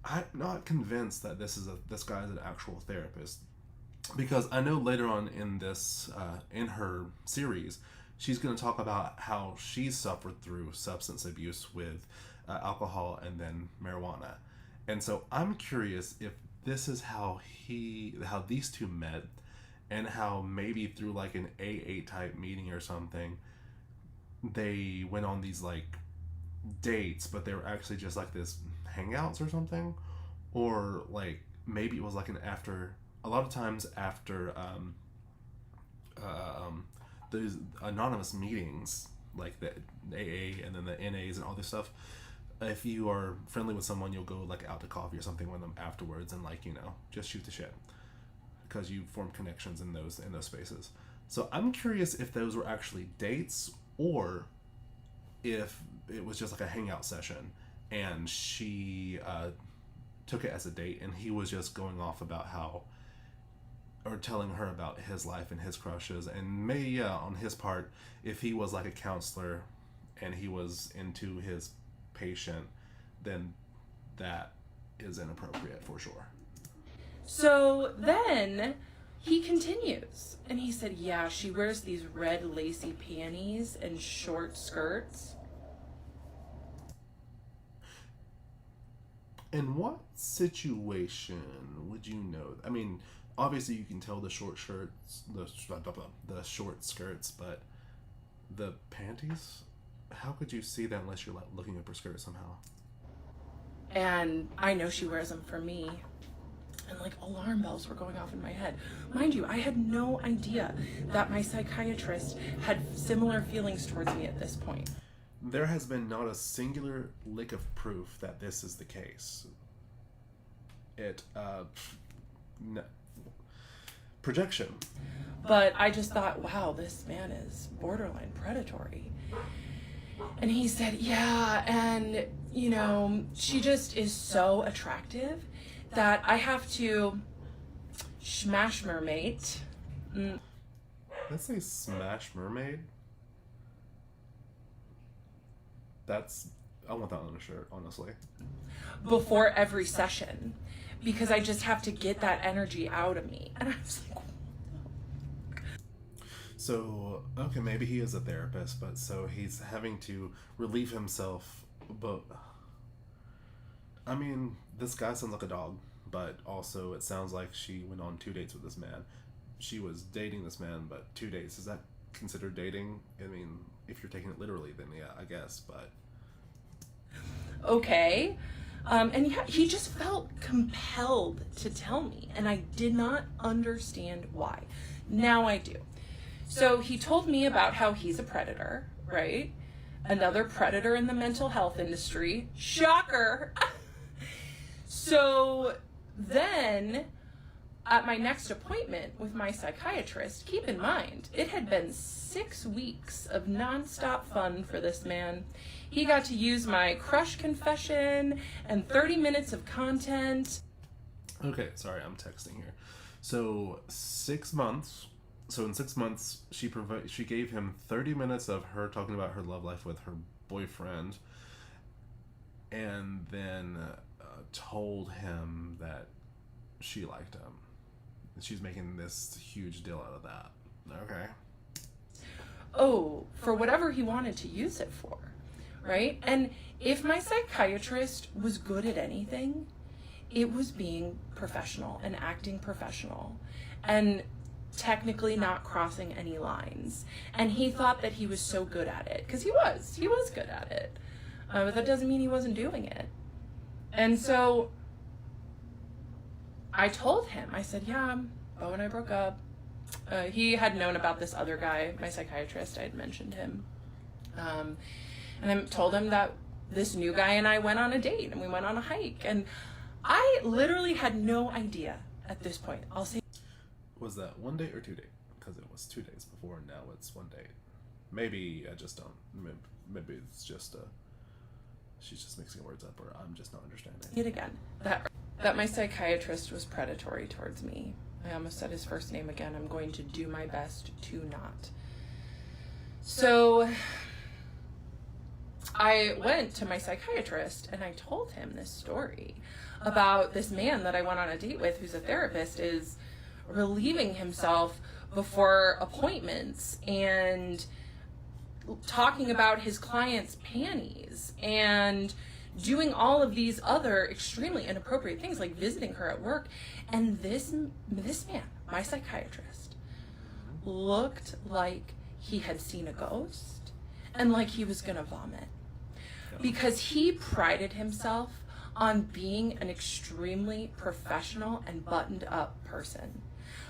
I'm not convinced that this guy is an actual therapist, because I know later on in this in her series, she's going to talk about how she's suffered through substance abuse with alcohol and then marijuana. And so I'm curious if this is how these two met, and how maybe through like an AA type meeting or something, they went on these like dates, but they were actually just like this hangouts or something. Or like maybe it was like a lot of times after those anonymous meetings, like the AA and then the NAs and all this stuff, if you are friendly with someone, you'll go like out to coffee or something with them afterwards, and like, you know, just shoot the shit, because you form connections in those spaces. So I'm curious if those were actually dates, or if it was just like a hangout session and she took it as a date, and he was just going off about or telling her about his life and his crushes. And maybe, on his part, if he was like a counselor and he was into his patient, then that is inappropriate for sure. So then he continues, and he said, yeah, she wears these red lacy panties and short skirts. In what situation would you know? I mean, obviously you can tell the short shirts, the short skirts, but the panties? How could you see that unless you're like looking up her skirt somehow? And I know she wears them for me. And like alarm bells were going off in my head. Mind you, I had no idea that my psychiatrist had similar feelings towards me at this point. There has been not a singular lick of proof that this is the case. No. Projection. But I just thought, wow, this man is borderline predatory. And he said, yeah, and, you know, she just is so attractive that I have to smash mermaid. Let's say smash mermaid. I want that on a shirt, honestly. Before every session. because I just have to get that energy out of me. And I was like, so, okay, maybe he is a therapist, but so he's having to relieve himself, but I mean, this guy sounds like a dog, but also it sounds like she went on 2 dates with this man. She was dating this man, but 2 dates, is that considered dating? I mean, if you're taking it literally, then yeah, I guess, but... Okay. And yeah, he just felt compelled to tell me, and I did not understand why. Now I do. So he told me about how he's a predator, right? Another predator in the mental health industry. Shocker! So then, at my next appointment with my psychiatrist, keep in mind, it had been 6 weeks of nonstop fun for this man. He got to use my crush confession and 30 minutes of content. Okay, sorry, I'm texting here. So 6 months. So in 6 months, she gave him 30 minutes of her talking about her love life with her boyfriend, and then told him that she liked him. She's making this huge deal out of that. Okay. Oh, for whatever he wanted to use it for, right? And if my psychiatrist was good at anything, it was being professional and acting professional and technically not crossing any lines. And he thought that he was so good at it, because he was good at it. But that doesn't mean he wasn't doing it. And so I told him, I said, yeah, Bo and I broke up. He had known about this other guy, my psychiatrist. I had mentioned him. And I told him that this new guy and I went on a date and we went on a hike. And I literally had no idea at this point. I'll say. Was that 1 date or 2 dates? Because it was 2 days before, and now it's 1 date. Maybe I just don't. Maybe it's just she's just mixing words up, or I'm just not understanding. It again. That my psychiatrist was predatory towards me. I almost said his first name again. I'm going to do my best to not. So I went to my psychiatrist and I told him this story about this man that I went on a date with, who's a therapist, is relieving himself before appointments and talking about his clients' panties and doing all of these other extremely inappropriate things, like visiting her at work. And this man, my psychiatrist, looked like he had seen a ghost and like he was gonna vomit, because he prided himself on being an extremely professional and buttoned up person.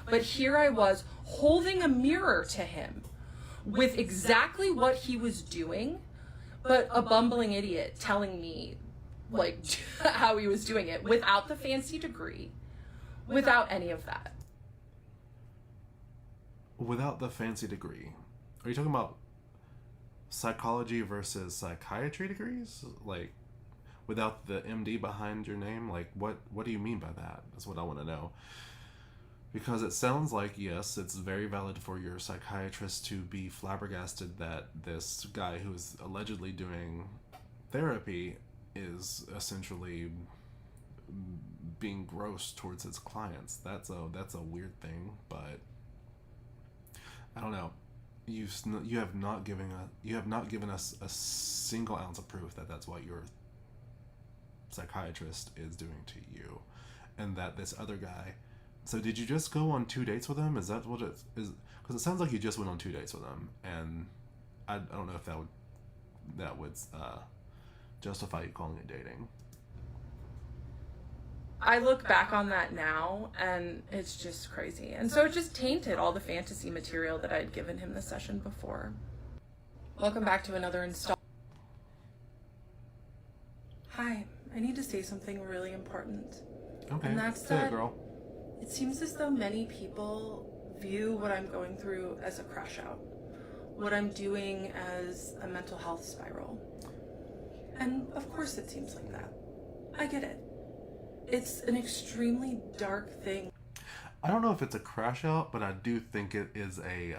But here I was holding a mirror to him with exactly what he was doing, but a bumbling idiot telling me like how he was doing it without the fancy degree, without any of that. Without the fancy degree? Are you talking about psychology versus psychiatry degrees? Like, without the MD behind your name? Like, what do you mean by that? That's what I want to know. Because it sounds like, yes, it's very valid for your psychiatrist to be flabbergasted that this guy who is allegedly doing therapy is essentially being gross towards his clients. That's a weird thing, but I don't know. You have not given us a single ounce of proof that that's what your psychiatrist is doing to you, and that this other guy. So did you just go on 2 dates with him? Is that what it is? Because it sounds like you just went on 2 dates with him, and I don't know if that would justify you calling it dating. I look back on that now, and it's just crazy. And so it just tainted all the fantasy material that I had given him the session before. Welcome back to another install. Hi, I need to say something really important. Okay, and that's say that it, girl. It seems as though many people view what I'm going through as a crash out, what I'm doing as a mental health spiral. And of course it seems like that. I get it. It's an extremely dark thing. I don't know if it's a crash out, but I do think it is a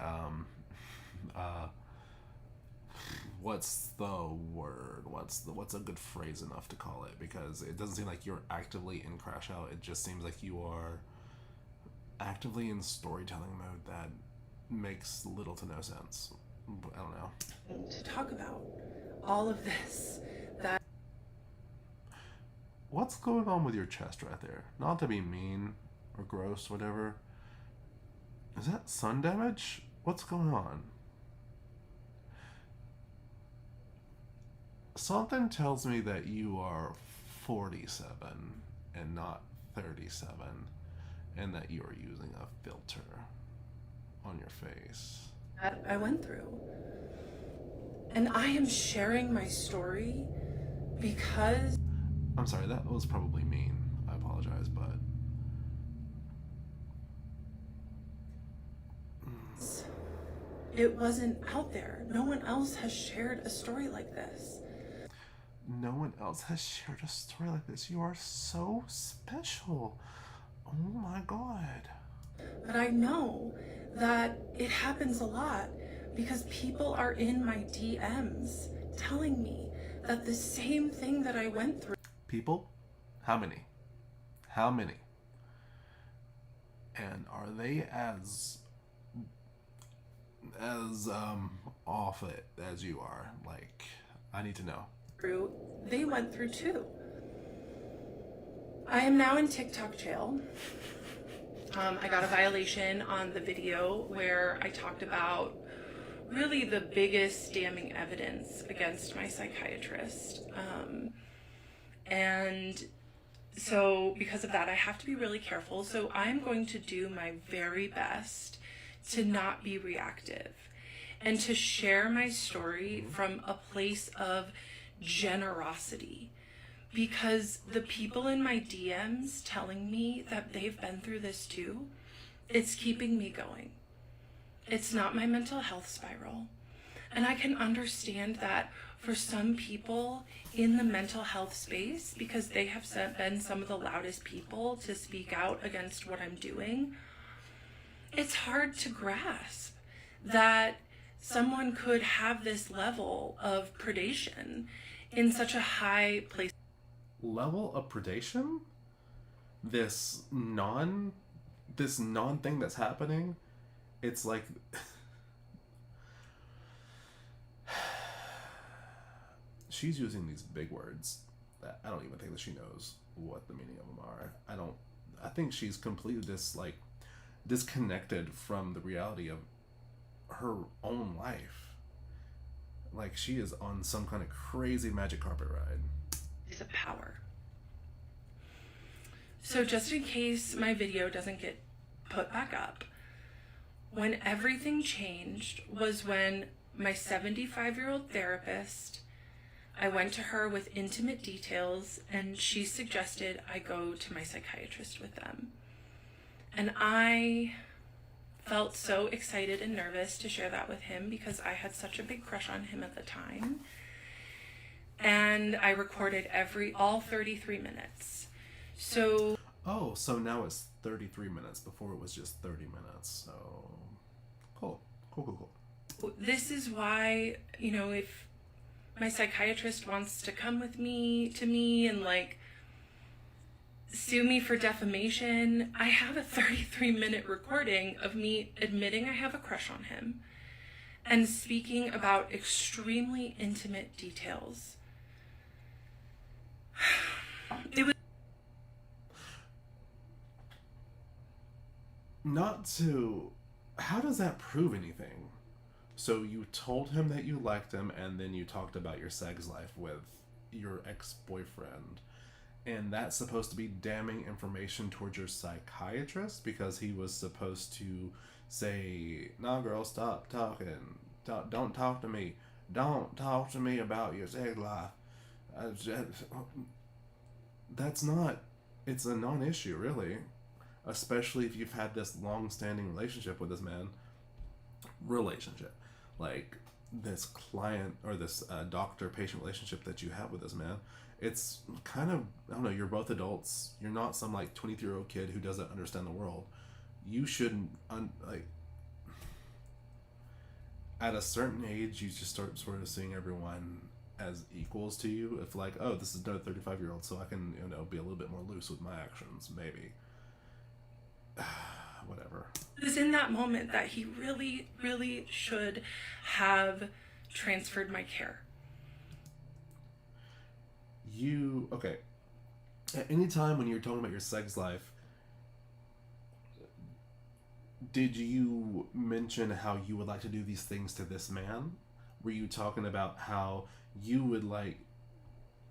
what's the word? What's a good phrase enough to call it? Because it doesn't seem like you're actively in crash out. It just seems like you are actively in storytelling mode that makes little to no sense. I don't know. To talk about all of this, that what's going on with your chest right there? Not to be mean or gross, whatever. Is that sun damage? What's going on? Something tells me that you are 47 and not 37, and that you are using a filter on your face. I went through. And I am sharing my story because... I'm sorry, that was probably mean. I apologize, but... it wasn't out there. No one else has shared a story like this. No one else has shared a story like this. You are so special. Oh my God. But I know that it happens a lot because people are in my DMs telling me that the same thing that I went through. People? How many? How many? And are they as off it as you are? Like, I need to know. They went through too. I am now in TikTok jail. I got a violation on the video where I talked about really the biggest damning evidence against my psychiatrist. And so because of that, I have to be really careful. So I'm going to do my very best to not be reactive and to share my story from a place of generosity, because the people in my DMs telling me that they've been through this too, it's keeping me going. It's not my mental health spiral. And I can understand that for some people in the mental health space, because they have been some of the loudest people to speak out against what I'm doing, it's hard to grasp that someone could have this level of predation in such a high place. Level of predation? This non thing that's happening, it's like she's using these big words that I don't even think that she knows what the meaning of them are. I think she's completely disconnected from the reality of her own life. Like, she is on some kind of crazy magic carpet ride. Is a power. So just in case my video doesn't get put back up, when everything changed was when my 75-year-old therapist, I went to her with intimate details, and she suggested I go to my psychiatrist with them. And I felt so excited and nervous to share that with him because I had such a big crush on him at the time. And I recorded all 33 minutes. So... oh, so now it's 33 minutes. Before it was just 30 minutes. So, cool. This is why, if my psychiatrist wants to come with me and like sue me for defamation, I have a 33-minute recording of me admitting I have a crush on him and speaking about extremely intimate details. It was how does that prove anything? So you told him that you liked him, and then you talked about your sex life with your ex-boyfriend, and that's supposed to be damning information towards your psychiatrist because he was supposed to say, "Nah, girl, stop talking. Don't talk to me. Don't talk to me about your sex life." It's a non-issue, really. Especially if you've had this long-standing relationship with this man. Like, this client or this doctor-patient relationship that you have with this man. It's kind of, I don't know, you're both adults. You're not some, 23-year-old kid who doesn't understand the world. You shouldn't, at a certain age, you just start sort of seeing everyone as equals to you. If like, oh, this is another 35-year-old, so I can, be a little bit more loose with my actions, maybe. Whatever. It was in that moment that he really, really should have transferred my care. Okay. At any time when you're talking about your sex life, did you mention how you would like to do these things to this man? Were you talking about how you would like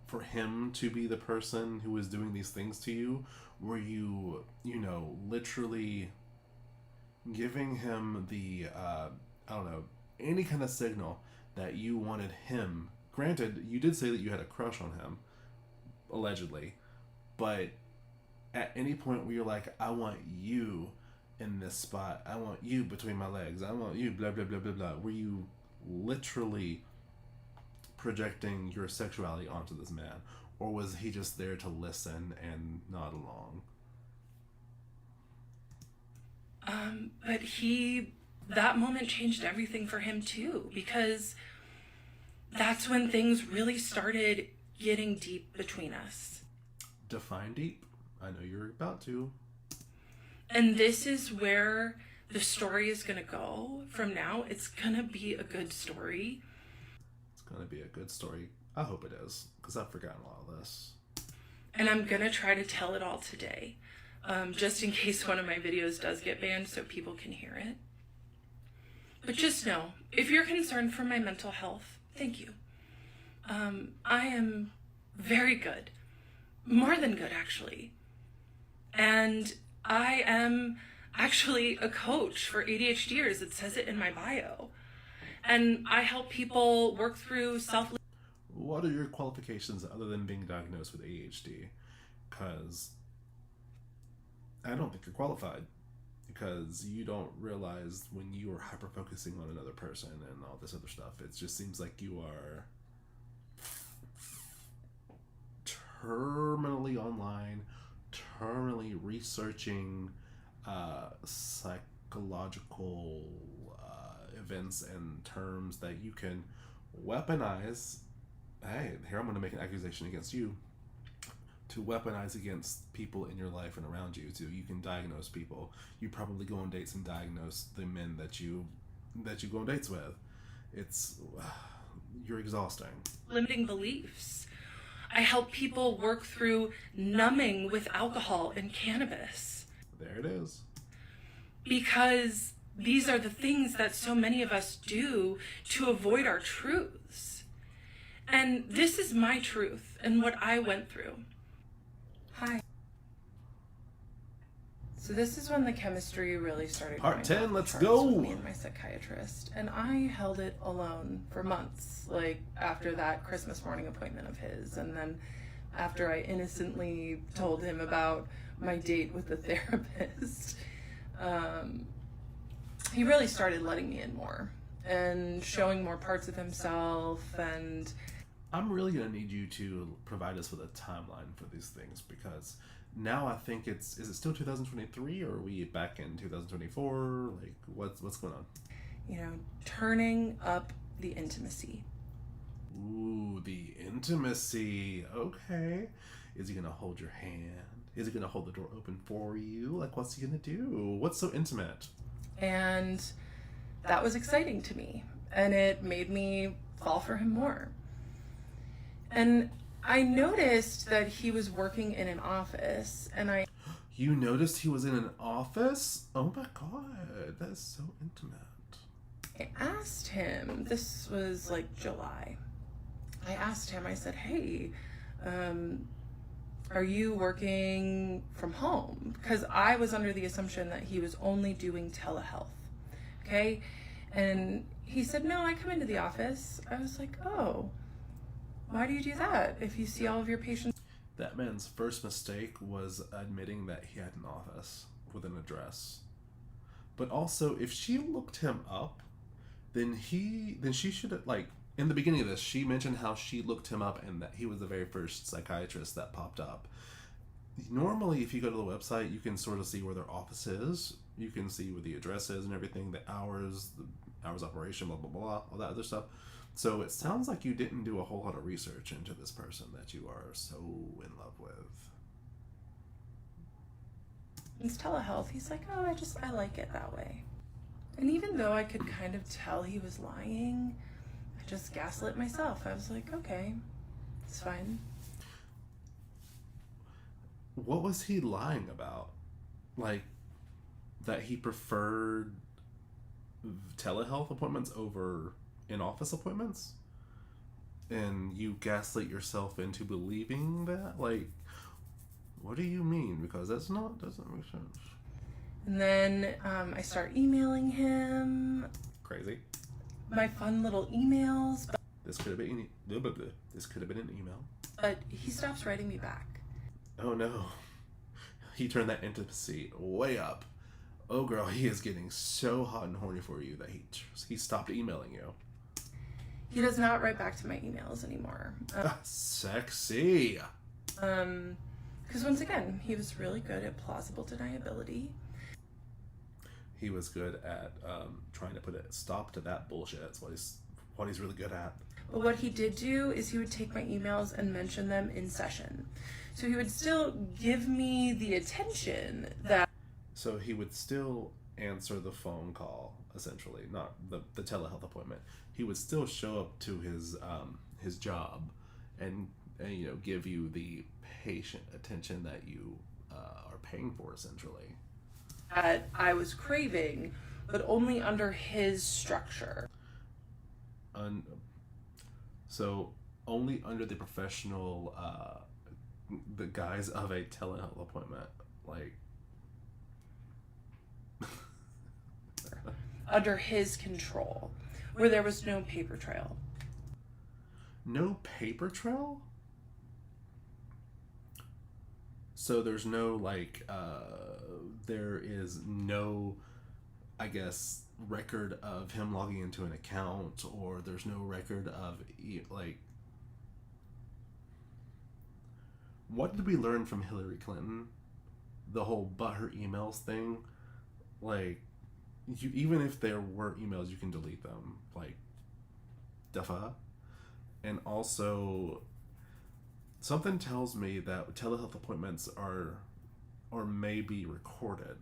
for him to be the person who was doing these things to you? Were you, literally giving him the, any kind of signal that you wanted him? Granted, you did say that you had a crush on him, allegedly, but at any point where you're like, I want you in this spot, I want you between my legs, I want you, blah, blah, blah, blah, blah, were you literally projecting your sexuality onto this man? Or was he just there to listen and nod along? But that moment changed everything for him too, because that's when things really started getting deep between us. Define deep. I know you're about to. And this is where the story is going to go from now. It's going to be a good story. It's going to be a good story. I hope it is, because I've forgotten a lot of this. And I'm going to try to tell it all today, just in case one of my videos does get banned so people can hear it. But just know, if you're concerned for my mental health, thank you. I am very good. More than good, actually. And I am actually a coach for ADHDers. It says it in my bio. And I help people work through What are your qualifications other than being diagnosed with ADHD? Because I don't think you're qualified. Because you don't realize when you are hyper-focusing on another person and all this other stuff. It just seems like you are terminally online, terminally researching psychological events and terms that you can weaponize. Hey, here I'm going to make an accusation against you. To weaponize against people in your life and around you. So you can diagnose people. You probably go on dates and diagnose the men that you go on dates with. It's you're exhausting. Limiting beliefs. I help people work through numbing with alcohol and cannabis. There it is. Because these are the things that so many of us do to avoid our truths. And this is my truth and what I went through. Hi. So this is when the chemistry really started. Part 10, let's with go. Me and my psychiatrist, and I held it alone for months. Like after that Christmas morning appointment of his, and then after I innocently told him about my date with the therapist, he really started letting me in more and showing more parts of himself. And I'm really going to need you to provide us with a timeline for these things, because now I think is it still 2023 or are we back in 2024? Like what's going on? Turning up the intimacy. Ooh, the intimacy. Okay. Is he going to hold your hand? Is he going to hold the door open for you? Like, what's he going to do? What's so intimate? And that was exciting to me. And it made me fall for him more. And I noticed that he was working in an office, and You noticed he was in an office? Oh my god, that's so intimate. I asked him, this was like July. I asked him, I said, hey, are you working from home? Because I was under the assumption that he was only doing telehealth. Okay? And he said, no, I come into the office. I was like, oh. Why do you do that if you see all of your patients? That man's first mistake was admitting that he had an office with an address. But also, if she looked him up, then she should have, like, in the beginning of this, she mentioned how she looked him up and that he was the very first psychiatrist that popped up. Normally, if you go to the website, you can sort of see where their office is. You can see where the address is and everything, the hours, hours of operation, blah, blah, blah, all that other stuff. So it sounds like you didn't do a whole lot of research into this person that you are so in love with. It's telehealth. He's like, oh, I like it that way. And even though I could kind of tell he was lying, I just gaslit myself. I was like, okay, it's fine. What was he lying about? Like, that he preferred telehealth appointments over in-office appointments? And you gaslit yourself into believing that? Like, what do you mean? Because doesn't make sense. And then I start emailing him. Crazy. My fun little emails. This could have been an email. But he stops writing me back. Oh no. He turned that intimacy way up. Oh girl, he is getting so hot and horny for you that he stopped emailing you. He does not write back to my emails anymore. Sexy. Because once again, he was really good at plausible deniability. He was good at trying to put a stop to that bullshit. That's what he's really good at. But what he did do is he would take my emails and mention them in session. So he would still give me the attention that... So he would still answer the phone call, essentially, not the telehealth appointment. He would still show up to his job and give you the patient attention that you are paying for, essentially. That I was craving, but only under his structure. So only under the professional, the guise of a telehealth appointment, like. Under his control, where there was no paper trail. No paper trail? So there's no, there is no, I guess, record of him logging into an account, or there's no record of, what did we learn from Hillary Clinton? The whole her emails thing? Even if there were emails, you can delete them. Duh. And also, something tells me that telehealth appointments are or may be recorded.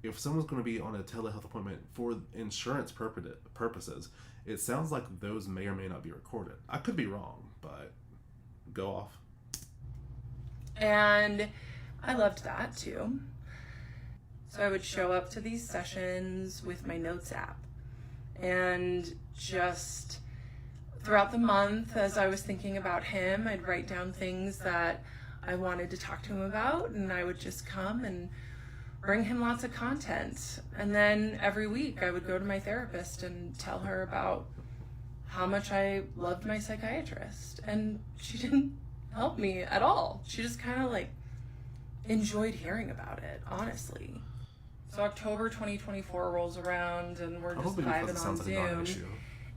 If someone's going to be on a telehealth appointment for insurance purposes, it sounds like those may or may not be recorded. I could be wrong, but go off. And I loved that too. So I would show up to these sessions with my notes app, and just throughout the month, as I was thinking about him, I'd write down things that I wanted to talk to him about, and I would just come and bring him lots of content. And then every week I would go to my therapist and tell her about how much I loved my psychiatrist. And she didn't help me at all. She just kind of enjoyed hearing about it, honestly. So October 2024 rolls around and we're just vibing on Zoom.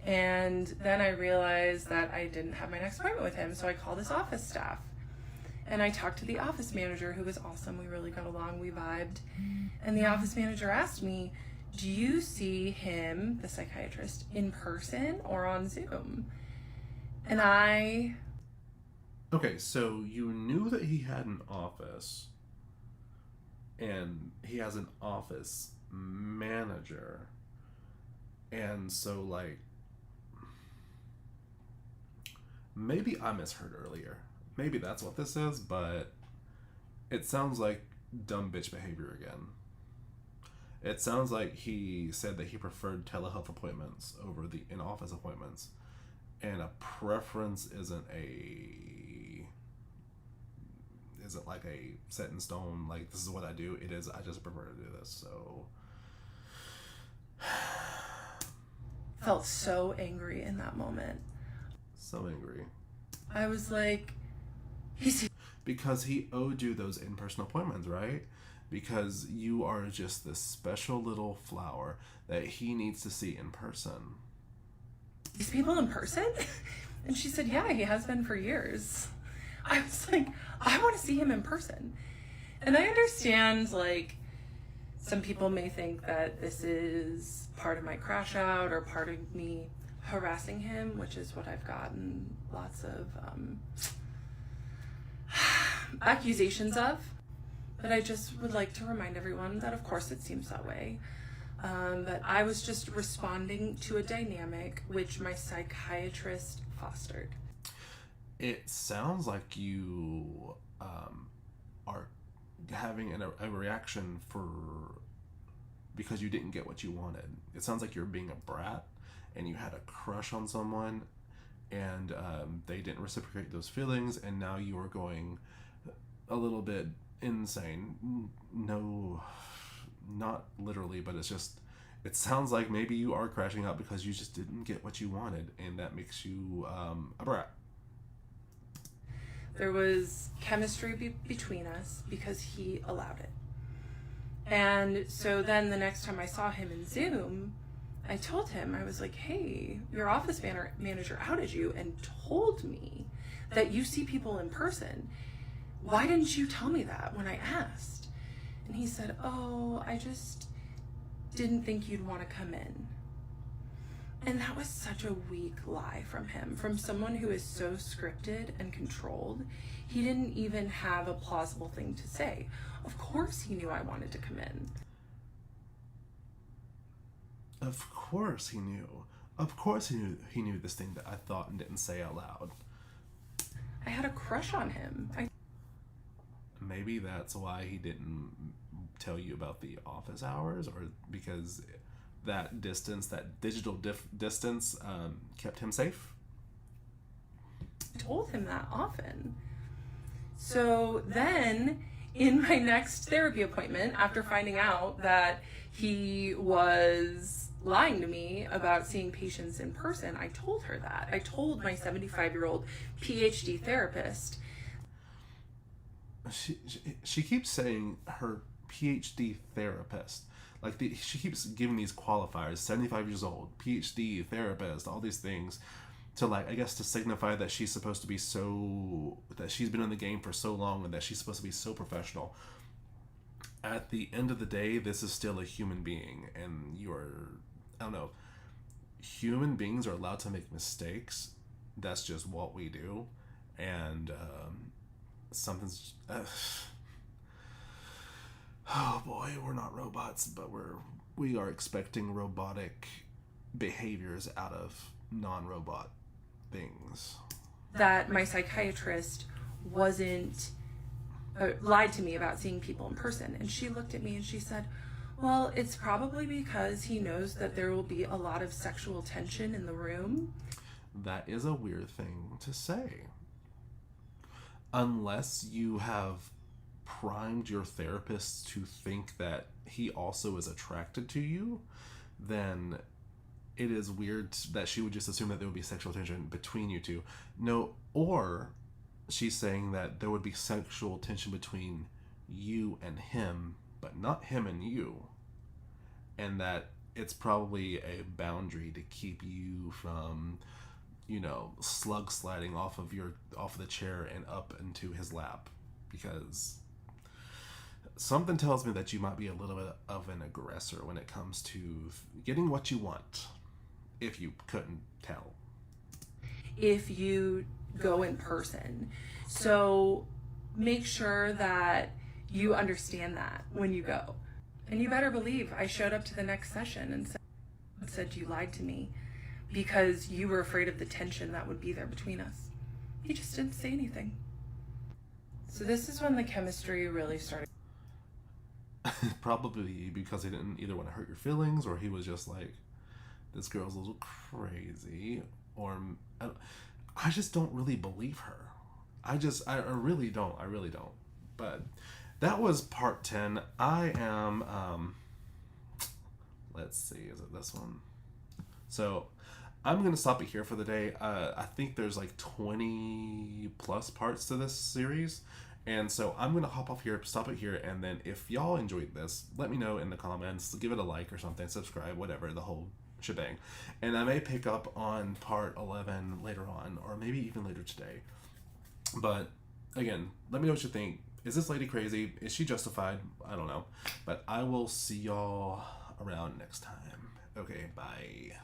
And then I realized that I didn't have my next appointment with him, so I called his office staff. And I talked to the office manager, who was awesome. We really got along, we vibed. And the office manager asked me, do you see him, the psychiatrist, in person or on Zoom? And Okay, so you knew that he had an office, and he has an office manager, and so maybe I misheard earlier. Maybe that's what this is, but it sounds like dumb bitch behavior again. It sounds like he said that he preferred telehealth appointments over the in-office appointments, and a preference isn't like a set in stone, this is what I do. It is, I just prefer to do this, so. Felt so angry in that moment. So angry. I was like, because he owed you those in-person appointments, right? Because you are just this special little flower that he needs to see in person. These people in person? And she said, yeah, he has been for years. I was like, I want to see him in person. And I understand, Some people may think that this is part of my crash out or part of me harassing him, which is what I've gotten lots of accusations of. But I just would like to remind everyone that of course it seems that way. That I was just responding to a dynamic which my psychiatrist fostered. It sounds like you are having a reaction because you didn't get what you wanted. It sounds like you're being a brat and you had a crush on someone and they didn't reciprocate those feelings, and now you are going a little bit insane. No, not literally, but it sounds like maybe you are crashing out because you just didn't get what you wanted, and that makes you a brat. There was chemistry between us because he allowed it. And so then the next time I saw him in Zoom, I told him, I was like, hey, your office manager outed you and told me that you see people in person. Why didn't you tell me that when I asked? And he said, oh, I just didn't think you'd want to come in. And that was such a weak lie from him, from someone who is so scripted and controlled. He didn't even have a plausible thing to say. Of course he knew I wanted to come in. Of course he knew. Of course he knew this thing that I thought and didn't say out loud. I had a crush on him. Maybe that's why he didn't tell you about the office hours, or because that distance, that digital distance, kept him safe. I told him that often. So then, in my next therapy appointment, after finding out that he was lying to me about seeing patients in person, I told her that. I told my 75-year-old PhD therapist. She keeps saying her PhD therapist. Like, she keeps giving these qualifiers: 75 years old, PhD, therapist, all these things, to, like, I guess to signify that she's supposed to be that she's been in the game for so long and that she's supposed to be so professional. At the end of the day, this is still a human being, and I don't know, human beings are allowed to make mistakes. That's just what we do. And something's oh boy, we're not robots, but we are expecting robotic behaviors out of non-robot things. That my psychiatrist lied to me about seeing people in person. And she looked at me and she said, well, it's probably because he knows that there will be a lot of sexual tension in the room. That is a weird thing to say. Unless you have primed your therapist to think that he also is attracted to you, then it is weird that she would just assume that there would be sexual tension between you two. No, or she's saying that there would be sexual tension between you and him, but not him and you. And that it's probably a boundary to keep you from, slug sliding off of the chair and up into his lap, because something tells me that you might be a little bit of an aggressor when it comes to getting what you want, if you couldn't tell. If you go in person. So make sure that you understand that when you go. And you better believe I showed up to the next session and said you lied to me because you were afraid of the tension that would be there between us. He just didn't say anything. So this is when the chemistry really started. Probably because he didn't either want to hurt your feelings, or he was just like, this girl's a little crazy, or I just don't really believe her. I really don't. But that was part 10. I am, let's see, is it this one? So I'm going to stop it here for the day. I think there's like 20 plus parts to this series. And so I'm going to hop off here, stop it here, and then if y'all enjoyed this, let me know in the comments, give it a like or something, subscribe, whatever, the whole shebang. And I may pick up on part 11 later on, or maybe even later today. But again, let me know what you think. Is this lady crazy? Is she justified? I don't know. But I will see y'all around next time. Okay, bye.